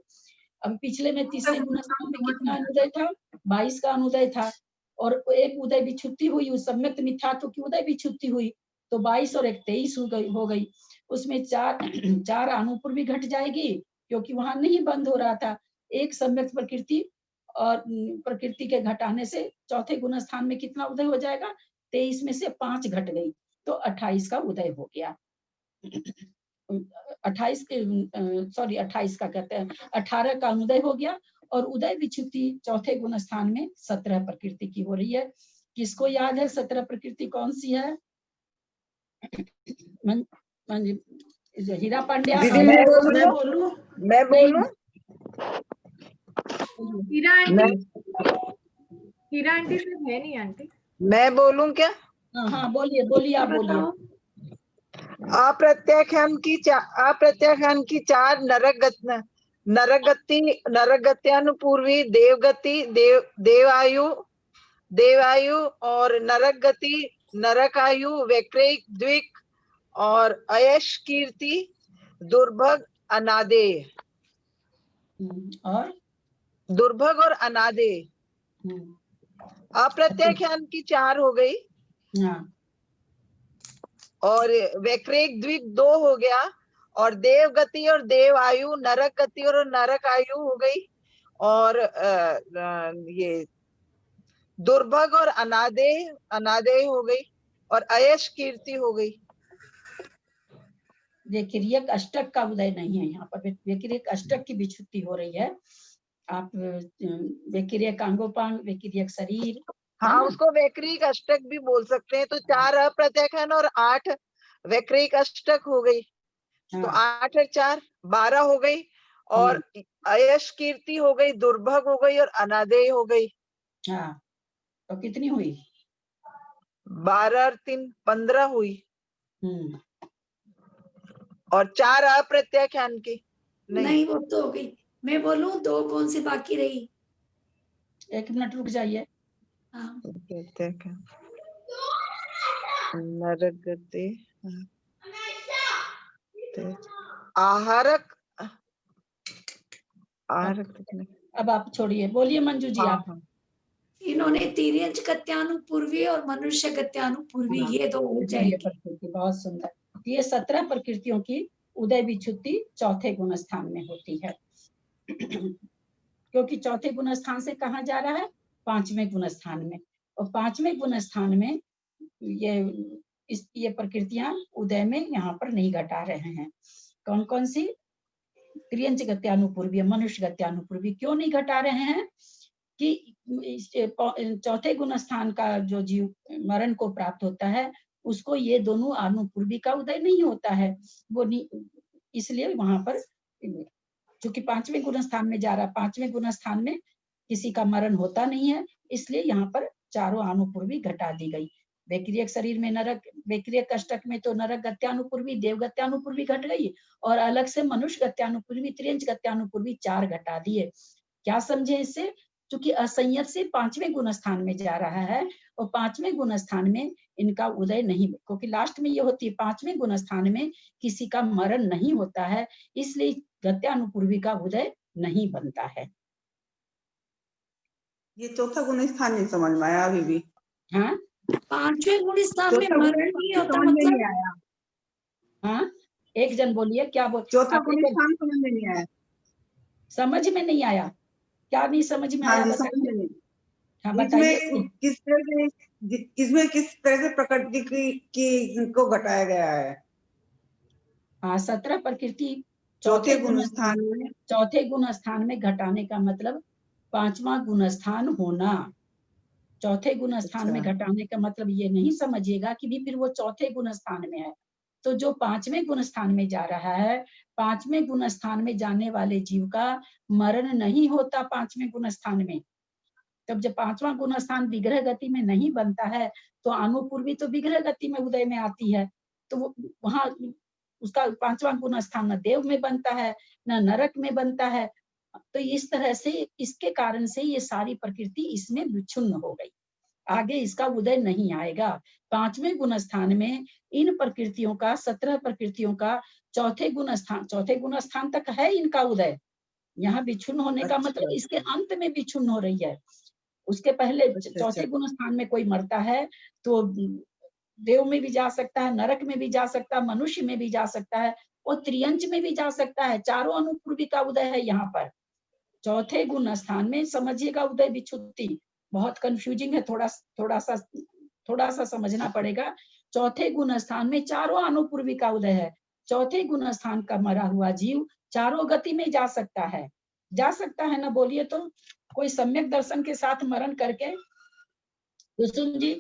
अब पिछले में तीसरे गुण स्थान में कितना अनुदय था? 22 का अनुदय था, और एक उदय विच्छुत्ति हुई, उस सम्यक्त मिथ्यात्व की उदय विच्छुत्ति हुई, तो 22 और 23 हो गई। उसमें 4 अनुपूर्वी घट जाएगी, क्योंकि वहां नहीं बंद हो रहा था। एक सम्यक्त प्रकृति और प्रकृति के घटाने से चौथे गुण स्थान में कितना उदय हो जाएगा? 23 में से 5 घट गई, तो 28 का उदय हो गया। 28 का कहते हैं, 18 का अनुदय हो गया, और उदय विच्छुत्ति चौथे गुण स्थान में 17 प्रकृति की हो रही है। किसको याद है 17 प्रकृति कौन सी है? हीरा पांड्या। मैं बोलूं? हीरा आंटी से है नहीं आंटी। मैं बोलूं क्या? हाँ बोलिए आप बोलिए। अप्रत्याख्यान की 4 नरगत्यानुपूर्वी, देवायु और नरगति, नरकायु, वैक्रिक, द्विक और अयश कीर्ति, दुर्भग, अनादेय। और दुर्भग और अनादेय। अप्रत्याख्यान की 4 हो गई। और वैक्रेक द्विक 2 हो गया, और देव गति और देव आयु, नरक गति और नरक आयु हो गई, और ये दुर्भग और अनादेय अनादेय हो गई, और अयश कीर्ति हो गई। व्यतिरेक अष्टक का उदय नहीं है यहाँ पर, व्यतिरेक अष्टक की विच्छुत्ति हो रही है। आप व्यतिरेक अंगोपांग, व्यतिरेक शरीर, हाँ, उसको वैक्रिक अष्टक भी बोल सकते हैं। तो 4 अप्रत्यखन और 8 वैक्रिक अष्टक हो गई। तो 8 और 4 12 हो गई, और अयश कीर्ति हो गई, दुर्भग हो गई, और अनादेय हो गई। हाँ, तो कितनी हुई? 12 और 3 15 हुई। और 4 अप्रत्याख्यान की नहीं, वो तो हो गई। मैं बोलूं 2 कौन सी बाकी रही? 1 मिनट रुक जाइए। हाँ, नरक गति, आहारक अब आप छोड़िए, बोलिए मंजू जी। आप इन्होंने तिर्यंच गत्यानुपूर्वी और मनुष्य गत्यानुपूर्वी, ये 2 हो जाएगी। बहुत सुंदर। ये 17 प्रकृतियों की उदय विच्छुत्ति चौथे गुण स्थान में होती है। क्योंकि चौथे गुण स्थान से कहाँ जा रहा है? 5वें गुण स्थान में, और 5वें गुण स्थान में ये प्रकृतियां उदय में यहाँ पर नहीं घटा रहे हैं। कौन कौन सी? त्रियंच गत्यानुपूर्वी, मनुष्य गत्यानुपूर्वी। क्यों नहीं घटा रहे हैं? कि चौथे गुण स्थान का जो जीव मरण को प्राप्त होता है, उसको ये दोनों अनुपूर्वी का उदय नहीं होता है। वो नहीं, इसलिए वहां पर चूंकि 5वें गुण स्थान में जा रहा है, 5वें गुण स्थान में किसी का मरण होता नहीं है, इसलिए यहाँ पर चारों अनुपूर्वी घटा दी गई। वैक्रियक शरीर में नरक, वैक्रियक अष्टक में तो नरक गत्यानुपूर्वी, देव गत्यानुपूर्वी घट गई, और अलग से मनुष्य गत्यानुपूर्वी, त्रियंच गत्यानुपूर्वी 4 घटा दिए। क्या समझे इससे? क्योंकि असंयत से 5वें गुण स्थान में जा रहा है, और 5वें गुण स्थान में इनका उदय नहीं, क्योंकि लास्ट में ये होती है 5वें गुण स्थान में किसी का मरण नहीं होता है, इसलिए गत्यानुपूर्वी का उदय नहीं बनता है। ये चौथा गुण स्थान नहीं समझ में आया अभी भी। हाँ, 5वें गुण स्थान में मरण नहीं होता मतलब? आया। हाँ, एक जन बोलिए, क्या बोल? चौथा गुण स्थान समझ में नहीं आया। समझ में नहीं आया? क्या नहीं समझ में आया? बताइए। हाँ, बताइए। किसमें किस तरह से प्रकृति की को घटाया गया है? हाँ, 17 प्रकृति चौथे गुण स्थान में, चौथे गुण स्थान में घटाने का मतलब 5वां गुण स्थान होना। चौथे गुण स्थान में घटाने का मतलब ये नहीं समझिएगा कि भी फिर वो चौथे गुण स्थान में है। तो जो 5वें गुण स्थान में जा रहा है, 5वें गुण स्थान में जाने वाले जीव का मरण नहीं होता 5वें गुण स्थान में। तब जब 5वां गुण स्थान विग्रह गति में नहीं बनता है, तो अनुपूर्वी तो विग्रह गति में उदय में आती है, तो वहां उसका 5वां गुण स्थान न देव में बनता है, न नरक में बनता है। तो इस तरह से, इसके कारण से ये सारी प्रकृति इसमें विच्छिन्न हो गई, आगे इसका उदय नहीं आएगा। 5वें गुण स्थान में इन प्रकृतियों का, 17 प्रकृतियों का चौथे गुण स्थान तक है इनका उदय। यहाँ विच्छिन्न होने का मतलब इसके अंत में विच्छिन्न हो रही है। उसके पहले चौथे गुण स्थान में कोई मरता है तो देव में भी जा सकता है, नरक में भी जा सकता है, मनुष्य में भी जा सकता है, और त्रियंच में भी जा सकता है। चारों अनुपूर्वी का उदय है यहाँ पर चौथे गुण स्थान में। समझिएगा, उदय विच्छुत्ति बहुत कंफ्यूजिंग है, थोड़ा सा समझना पड़ेगा। चौथे गुण स्थान में चारों अनुपूर्वी का उदय है। चौथे गुण स्थान का मरा हुआ जीव चारों गति में जा सकता है ना? बोलिए तो। कोई सम्यक दर्शन के साथ मरण करके, कुसुम जी,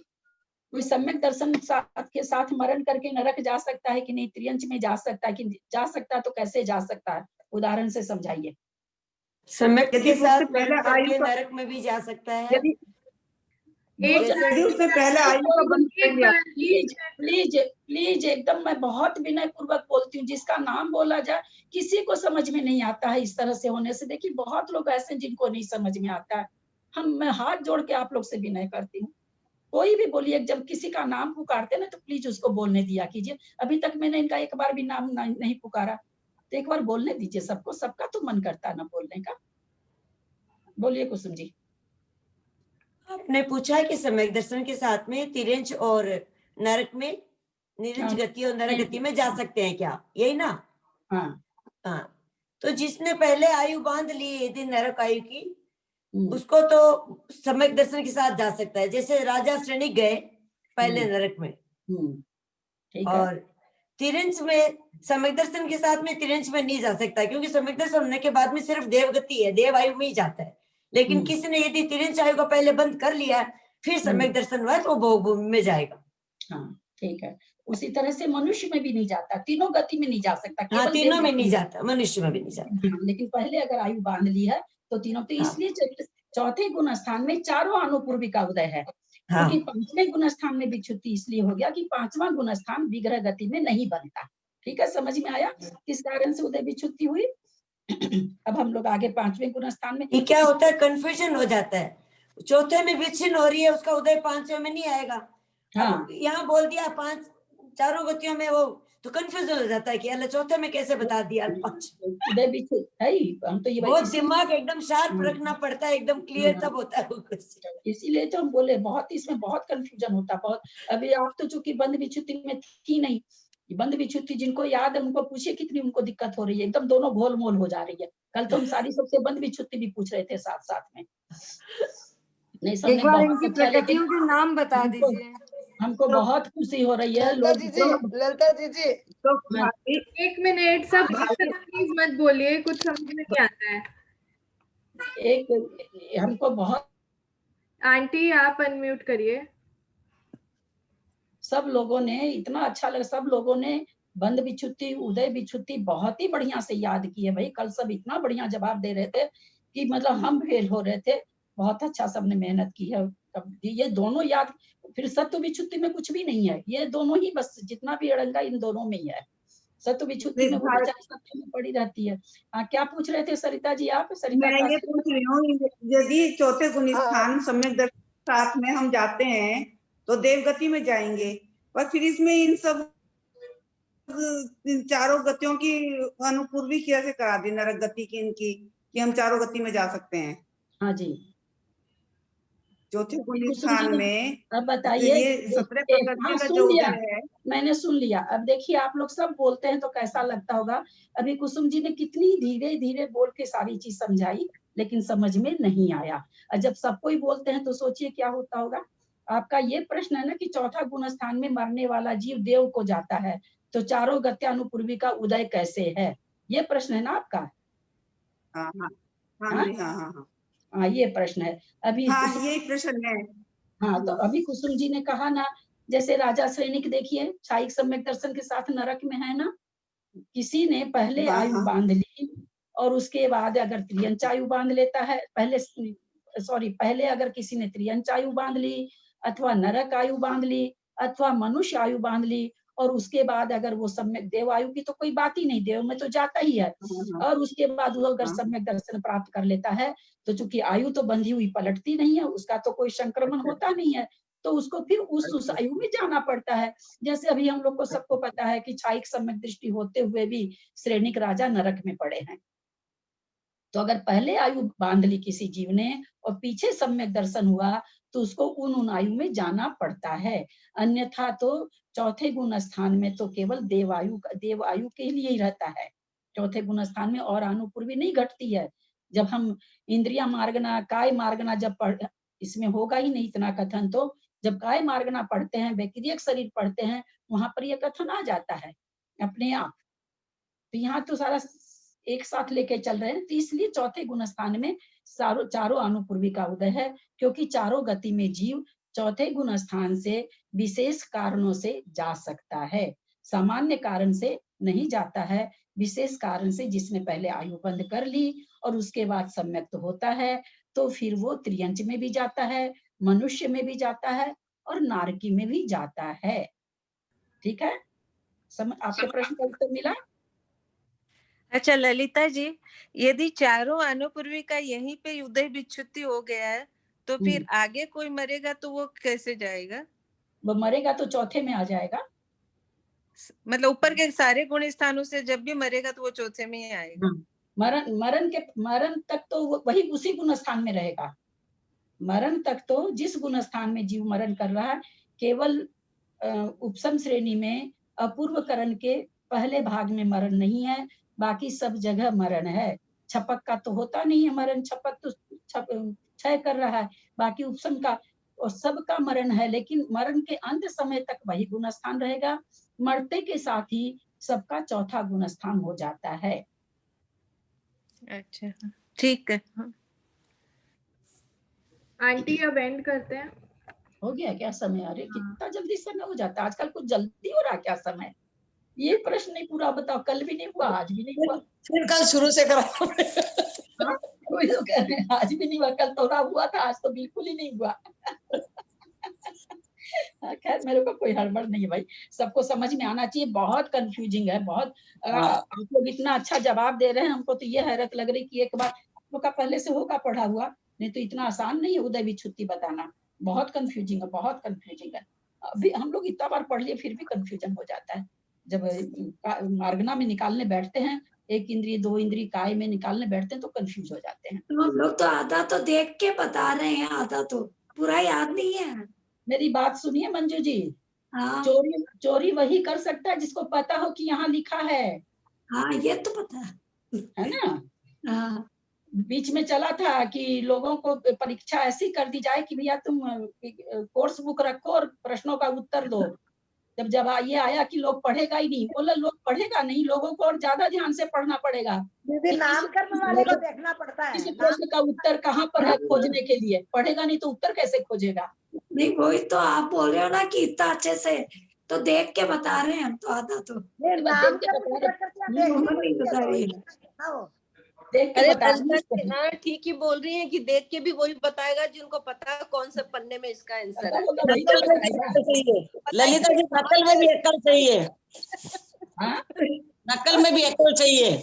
कोई सम्यक दर्शन के साथ मरण करके नरक जा सकता है कि नहीं? त्रियंच में जा सकता है कि जा सकता है? तो कैसे जा सकता है, उदाहरण से समझाइए। सम्यक के साथ मरण करके नरक में भी जा सकता है। उससे पहले आयु का बंद कर दिया। प्लीज एकदम, मैं बहुत विनय पूर्वक बोलती हूँ, जिसका नाम बोला जाए किसी को समझ में नहीं आता है। इस तरह से होने से देखिए बहुत लोग ऐसे जिनको नहीं समझ में आता है। मैं हाथ जोड़ के आप लोग से विनय करती हूँ, कोई भी बोलिए, जब किसी का नाम पुकारते ना तो प्लीज उसको बोलने दिया कीजिए। अभी तक मैंने इनका एक बार भी नाम नहीं पुकारा, तो एक बार बोलने दीजिए सबको। सबका तो मन करता है ना बोलने का। बोलिए कुसुम जी। आपने पूछा है कि सम्यक दर्शन के साथ में तिर्यंच और नरक में निरंज गति और नरक गति में जा सकते हैं क्या, यही ना? हाँ। तो जिसने पहले आयु बांध ली यदि नरक आयु की, उसको तो सम्यक दर्शन के साथ जा सकता है। जैसे राजा श्रेणिक गए पहले नरक में, और तिरंज में सम्यक दर्शन के साथ में तिरंज में नहीं जा सकता, क्योंकि सम्यक दर्शन होने के बाद में सिर्फ देवगति है, देव आयु में ही जाता है। लेकिन किसी ने यदि तिरंज आयु को पहले बंद कर लिया, फिर सम्यक दर्शन हुआ तो वो भोगभूमि में जाएगा। हाँ ठीक है। उसी तरह से मनुष्य में भी नहीं जाता, तीनों गति में नहीं जा सकता। हाँ, तीनों में नहीं जाता, मनुष्य में भी नहीं जाता। लेकिन पहले अगर आयु बांध ली है तो तीनों, तो इसलिए चौथे गुण स्थान में चारों अनुपूर्वी का उदय है। क्योंकि पांचवें गुण स्थान में विच्छुति इसलिए हो गया कि पांचवा गुण स्थान विग्रह गति में नहीं बनता। ठीक है, समझ में आया किस कारण से उदय विच्छुति हुई? अब हम लोग आगे पांचवें गुण स्थान में। ये क्या होता है, कंफ्यूजन हो जाता है। चौथे में विच्छिन्न हो रही है, उसका उदय पांचवें में नहीं आएगा। हाँ। यहाँ बोल दिया पांच, चारों गतियों में, वो तो कंफ्यूजन हो जाता है कि अल्लाह चौथे में कैसे बता दिया पांच। उदय विच्छुति है, हम तो ये बहुत दिमाग एकदम शार्प रखना पड़ता है, एकदम क्लियर तब होता है वो क्वेश्चन। इसीलिए तो हम बोले बहुत इसमें बहुत कंफ्यूजन होता है बहुत। अभी आप तो चूंकि बंद विच्छुति में थी नहीं, बंद विच्छुति जिनको याद है उनको पूछिए कितनी उनको दिक्कत हो रही है, एकदम दोनों गोलमोल हो जा रही है। कल तो हम सारी सबसे बंद विच्छुति भी पूछ रहे थे साथ साथ में। नहीं, एक बार इनकी प्रकृतियों के नाम बता दीजिए। हमको बहुत खुशी हो रही है। ललिता जी एक मिनट, सब प्लीज मत बोलिए, कुछ समझ में नहीं आता है। एक हमको बहुत, आंटी आप अनम्यूट करिए। सब लोगों ने इतना अच्छा लगा, सब लोगों ने बंद विच्छुति उदय विच्छुति बहुत ही बढ़िया से याद की है भाई। कल सब इतना बढ़िया जवाब दे रहे थे कि मतलब हम फेल हो रहे थे। बहुत अच्छा सबने मेहनत की है। ये दोनों याद, फिर सत्व विच्छुति में कुछ भी नहीं है, ये दोनों ही बस, जितना भी अड़ंगा इन दोनों में ही है। सत्व विच्छुति में वो बेचारी सत्व में पड़ी रहती है। हाँ, क्या पूछ रहे थे सरिता जी आप? सरिता मैं ये पूछ रही हूँ, यदि चौथे गुण स्थान सम्यक दर्शन साथ में हम जाते हैं तो देवगति में जाएंगे, पर फिर इसमें इन सब चारों गतियों की अनुपूर्वी कैसे करा दी नरक गति की इनकी, कि हम चारों गति में जा सकते हैं? हाँ जी, चौथे गुण स्थान में। अब बताइए, ये 17 प्रकृति का जो उदय है, मैंने सुन लिया। अब देखिए आप लोग सब बोलते हैं तो कैसा लगता होगा। अभी कुसुम जी ने कितनी धीरे धीरे बोल के सारी चीज समझाई, लेकिन समझ में नहीं आया। और जब सबको ही बोलते हैं तो सोचिए क्या होता होगा। आपका ये प्रश्न है ना कि चौथा गुण स्थान में मरने वाला जीव देव को जाता है, तो चारों गत्यानुपूर्वी का उदय कैसे है, ये प्रश्न है ना आपका? हाँ, ये प्रश्न है। अभी ये प्रश्न है। हाँ, तो अभी कुसुम जी ने कहा ना, जैसे राजा श्रेणिक देखिए छाइक सम्यक दर्शन के साथ नरक में है ना। किसी ने पहले आयु बांध ली और उसके बाद अगर त्रियंच आयु बांध लेता है, पहले अगर किसी ने त्रियंच आयु बांध ली, अथवा नरक आयु बांध ली, अथवा मनुष्य आयु बांध ली, और उसके बाद अगर वो सम्यक देव आयु की तो कोई बात ही नहीं, देव में तो जाता ही है। और उसके बाद वो अगर सम्यक दर्शन प्राप्त कर लेता है, तो चूंकि आयु तो बंधी हुई पलटती नहीं है, उसका तो कोई संक्रमण होता नहीं है, तो उसको फिर उस आयु में जाना पड़ता है। जैसे अभी हम लोग को सबको पता है कि छाइक सम्यक दृष्टि होते हुए भी श्रेणिक राजा नरक में पड़े हैं। तो अगर पहले आयु बांध ली किसी जीव ने और पीछे सम्यक दर्शन हुआ, तो उसको उन आयु में जाना पड़ता है। अन्यथा तो चौथे गुण स्थान में तो केवल देव आयु के लिए ही रहता है। चौथे गुण स्थान में और अनुपूर्वी नहीं घटती है। जब हम इंद्रिया मार्गना, काय मार्गना जब इसमें होगा ही नहीं इतना कथन, तो जब काय मार्गना पढ़ते हैं, वैक्रियक शरीर पढ़ते हैं, वहां पर यह कथन आ जाता है अपने आप। तो यहाँ तो सारा एक साथ लेके चल रहे हैं। तो इसलिए चौथे गुण स्थान में चारों अनुपूर्वी का उदय है, क्योंकि चारों गति में जीव चौथे गुण स्थान से विशेष कारणों से जा सकता है, सामान्य कारण से नहीं जाता है। विशेष कारण से, जिसने पहले आयु बंद कर ली और उसके बाद सम्यक तो होता है, तो फिर वो त्रियंच में भी जाता है, मनुष्य में भी जाता है और नारकी में भी जाता है। ठीक है, आपके प्रश्न का उत्तर मिला? अच्छा ललिता जी, यदि चारों अनुपूर्वी का यहीं पे उदय विच्छुति हो गया है, तो फिर आगे कोई मरेगा तो वो कैसे जाएगा? वो मरेगा तो चौथे में आ जाएगा। मतलब ऊपर के सारे गुण स्थानों से जब भी मरेगा तो वो चौथे में ही आएगा। मरण तक तो वही उसी गुण स्थान में रहेगा। मरण तक तो जिस गुण स्थान में जीव मरण कर रहा है, केवल उपसम श्रेणी में अपूर्व करण के पहले भाग में मरण नहीं है, बाकी सब जगह मरण है। छपक का तो होता नहीं है मरण, छपक तो क्षय कर रहा है, बाकी उपसम का और सबका मरण है, लेकिन मरण के अंत समय तक वही गुण स्थान रहेगा। मरते के साथ ही सबका चौथा गुण स्थान हो जाता है। अच्छा ठीक है। आंटी अब एंड करते हैं। हो गया क्या समय? अरे कितना जल्दी समय हो जाता है, आजकल कुछ जल्दी हो रहा क्या समय? ये प्रश्न नहीं पूरा बताओ, कल भी नहीं हुआ, आज भी नहीं हुआ, फिर कल शुरू से करा। कोई तो कह रहे हैं आज भी नहीं हुआ, कल थोड़ा हुआ था, आज तो बिल्कुल ही नहीं हुआ। खैर मेरे को कोई हड़बड़ नहीं है भाई, सबको समझ में आना चाहिए। बहुत कंफ्यूजिंग है, बहुत आप लोग इतना अच्छा जवाब दे रहे हैं, हमको तो ये हैरत लग रही कि एक बार आप लोग का पहले से होगा पढ़ा हुआ, नहीं तो इतना आसान नहीं है उदय विच्छुत्ति बताना। बहुत कंफ्यूजिंग है, बहुत कंफ्यूजिंग है। अभी हम लोग इतना बार पढ़ लिए फिर भी कंफ्यूजन हो जाता है। जब मार्गना में निकालने बैठते हैं, एक इंद्रिय दो इंद्रिय काय में निकालने बैठते हैं तो कंफ्यूज हो जाते हैं। हम लोग तो आधा तो देख के बता रहे हैं, आधा तो पूरा याद नहीं है। मेरी बात सुनिए मंजू जी। हाँ। चोरी वही कर सकता है जिसको पता हो कि यहाँ लिखा है। हाँ ये तो पता है ना। हाँ। बीच में चला था कि लोगों को परीक्षा ऐसी कर दी जाए कि भैया तुम कोर्स बुक रखो और प्रश्नों का उत्तर दो। जब ये आया कि लोग पढ़ेगा ही नहीं, बोला लोग पढ़ेगा नहीं, लोगों को और ज्यादा ध्यान से पढ़ना पड़ेगा। नामकरण वाले को देखना पड़ता है। इस प्रश्न का उत्तर कहाँ पर है खोजने के लिए, पढ़ेगा नहीं तो उत्तर कैसे खोजेगा? नहीं वही तो आप बोल रहे हो ना कि इतना अच्छे से तो देख के बता रहे हैं हम तो, आधा तो अरे हाँ ठीक ही बोल रही है कि देख के भी वही बताएगा जिनको पता है कौन से पन्ने में इसका आंसर है। ललिता जी नकल में भी अक्ल चाहिए, नकल में भी अक्ल चाहिए।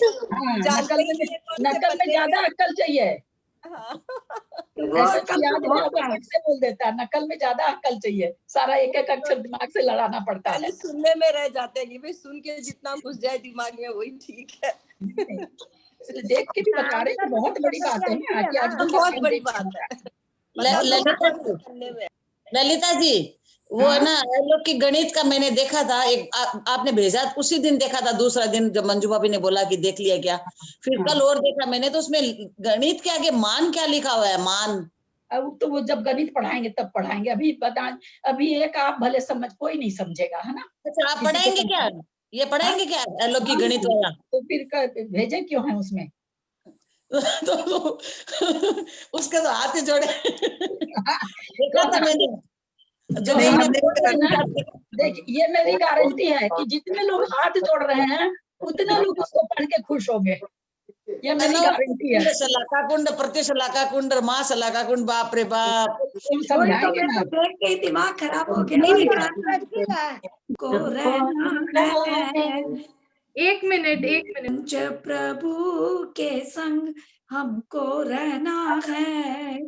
नकल में ज्यादा अक्ल चाहिए। ऐसे तो याद से बोल देता है, नकल में ज्यादा अक्ल चाहिए, सारा एक एक अक्षर दिमाग से लड़ाना पड़ता है। सुनने में रह जाते हैं, भाई सुन के जितना घुस जाए दिमाग में वही ठीक है। देख के भी बता रहे हैं, बहुत बड़ी बात है ना, आज बहुत बड़ी बात है। ललिता जी वो है ना लोग की गणित का मैंने देखा था, एक आपने भेजा उसी दिन देखा था, दूसरा दिन जब मंजू भाभी ने बोला कि देख लिया क्या, फिर कल और देखा मैंने, तो उसमें गणित के आगे मान क्या लिखा हुआ है? मान। अब तो वो जब गणित पढ़ाएंगे तब पढ़ाएंगे, अभी बता, अभी एक आप भले समझ, कोई नहीं समझेगा, है ना। अच्छा आप पढ़ाएंगे क्या? ये पढ़ाएंगे क्या लोग की गणित वाला? तो फिर भेजे क्यों है उसमें? तो उसके तो हाथ ही जोड़े। देखा था मैंने। देखिए ये मेरी गारंटी है कि जितने लोग हाथ जोड़ रहे हैं उतने लोग उसको पढ़ के खुश होंगे, ये मेरी गारंटी है। शलाका कुंड, प्रतिशलाका कुंड, माँ शलाका कुंड, बाप रे बाप। समझाएंगे ना। देख के दिमाग खराब हो गया। एक मिनट पंच प्रभु के संग हमको रहना है,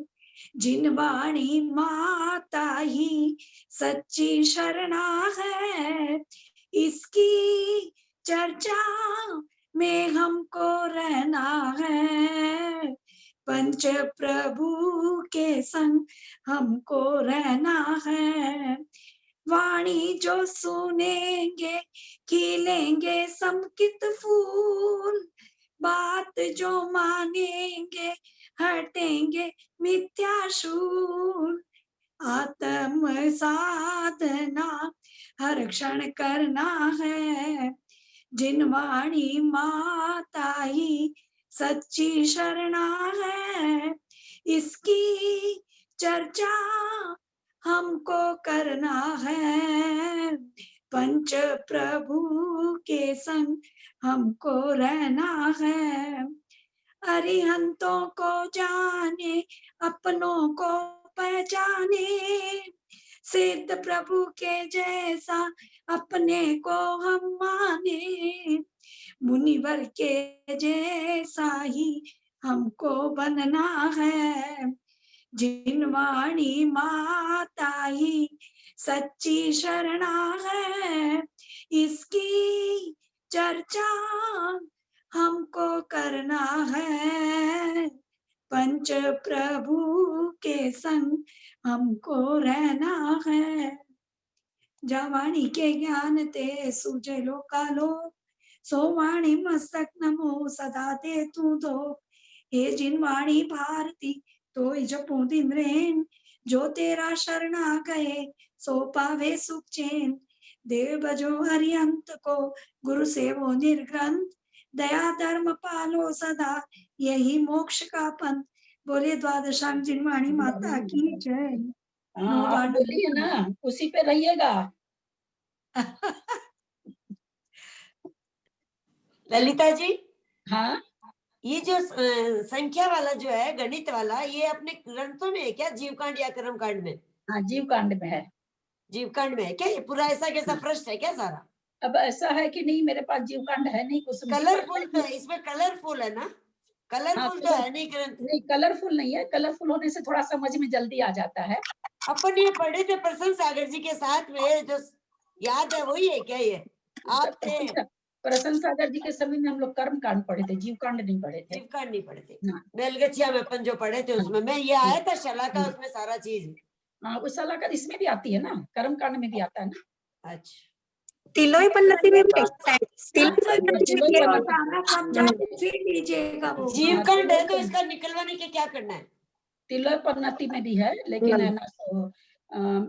जिन वाणी माता ही सच्ची शरणा है, इसकी चर्चा में हमको रहना है। पंच प्रभु के संग हमको रहना है, वाणी जो सुनेंगे खिलेंगे समकित फूल, बात जो मानेंगे हटेंगे मिथ्याशूल। आत्म साधना हर क्षण करना है, जिन वाणी माता ही सच्ची शरणा है, इसकी चर्चा हमको करना है। पंच प्रभु के संग हमको रहना है, अरिहंतों को जाने अपनों को पहचाने, सिद्ध प्रभु के जैसा अपने को हम माने, मुनिवर के जैसा ही हमको बनना है, जिन वाणी माता ही सच्ची शरणा है, इसकी चर्चा हमको करना है। पंच प्रभु के संग हमको रहना है। जवाणी के ज्ञान ते सूझे लोकालो, सो वाणी मस्तक नमो सदा ते तू दो। हे जिन वाणी भारती तो जपो दिन रैन, जो तेरा शरणा गए सो पावे सुख चैन। देव बजो हरियंत को गुरु सेवो निर्ग्रंथ, दया धर्म पालो सदा यही मोक्ष का पंथ। बोले द्वादशांग जिनवाणी माता की जय। आप बोलिए ना, उसी पे रहिएगा। ललिता जी, हाँ, ये जो संख्या वाला जो है, गणित वाला, ये अपने ग्रंथों में है क्या, जीवकांड या कर्मकांड में? हाँ, जीवकांड में है। जीवकांड में है क्या? ये पूरा ऐसा कैसा पृष्ठ है क्या सारा? अब ऐसा है कि नहीं, मेरे पास जीवकांड है नहीं कुछ। कलरफुल तो है इसमें, कलरफुल है ना? कलरफुल तो है नहीं ग्रंथ? नहीं, कलरफुल नहीं है। कलरफुल होने से थोड़ा समझ में जल्दी आ जाता है। अपन ये पढ़े थे प्रसन्न सागर जी के साथ में, जो याद है वही है क्या ये? आपने प्रसन्न सागर जी के समय में हम लोग कर्म कांड पढ़े थे, जीवकांड नहीं पढ़े थे। जीवकांड नहीं पढ़े थे। बेलगछिया में अपन जो पढ़े थे उसमें मैं ये आया था शला का, उसमें सारा चीज। हाँ, उस शला का इसमें भी आती है ना, कर्म कांड में भी आता है ना। अच्छा, तिलोई पन्नति में भी जीवकांड है तो इसका निकलवाने के क्या करना है? तिलोई पन्नति में भी है, लेकिन है ना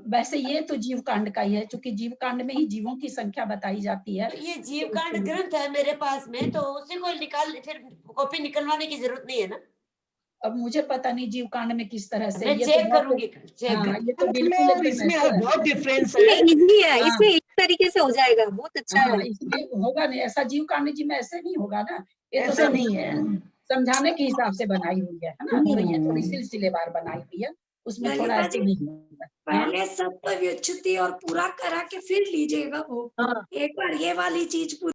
वैसे ये तो जीवकांड का ही है, क्योंकि जीवकांड में ही जीवों की संख्या बताई जाती है। ये जीवकांड ग्रंथ है मेरे पास में, तो उसी को निकाल, फिर कॉपी निकलवाने की जरूरत नहीं है ना? अब मुझे पता नहीं जीवकांड में किस तरह से, मैं ये चेक तो करूंगी। ये तो बिल्कुल इसमें बहुत डिफरेंस है। इजी है, इसमें इस तरीके से हो जाएगा, बहुत अच्छा है। इसमें होगा नहीं ऐसा, जीवकांड जी में ऐसे नहीं होगा ना। ये तो ऐसा नहीं है, समझाने के हिसाब से बनाई हुई है ना, तो ये थोड़ी सिलसिलेवार बनाई हुई है, उसमें थोड़ा ऐसे नहीं होगा। पहले सब व्युत्पत्ति और पूरा करा के फिर लीजिएगा वो। एक बार ये वाली चीज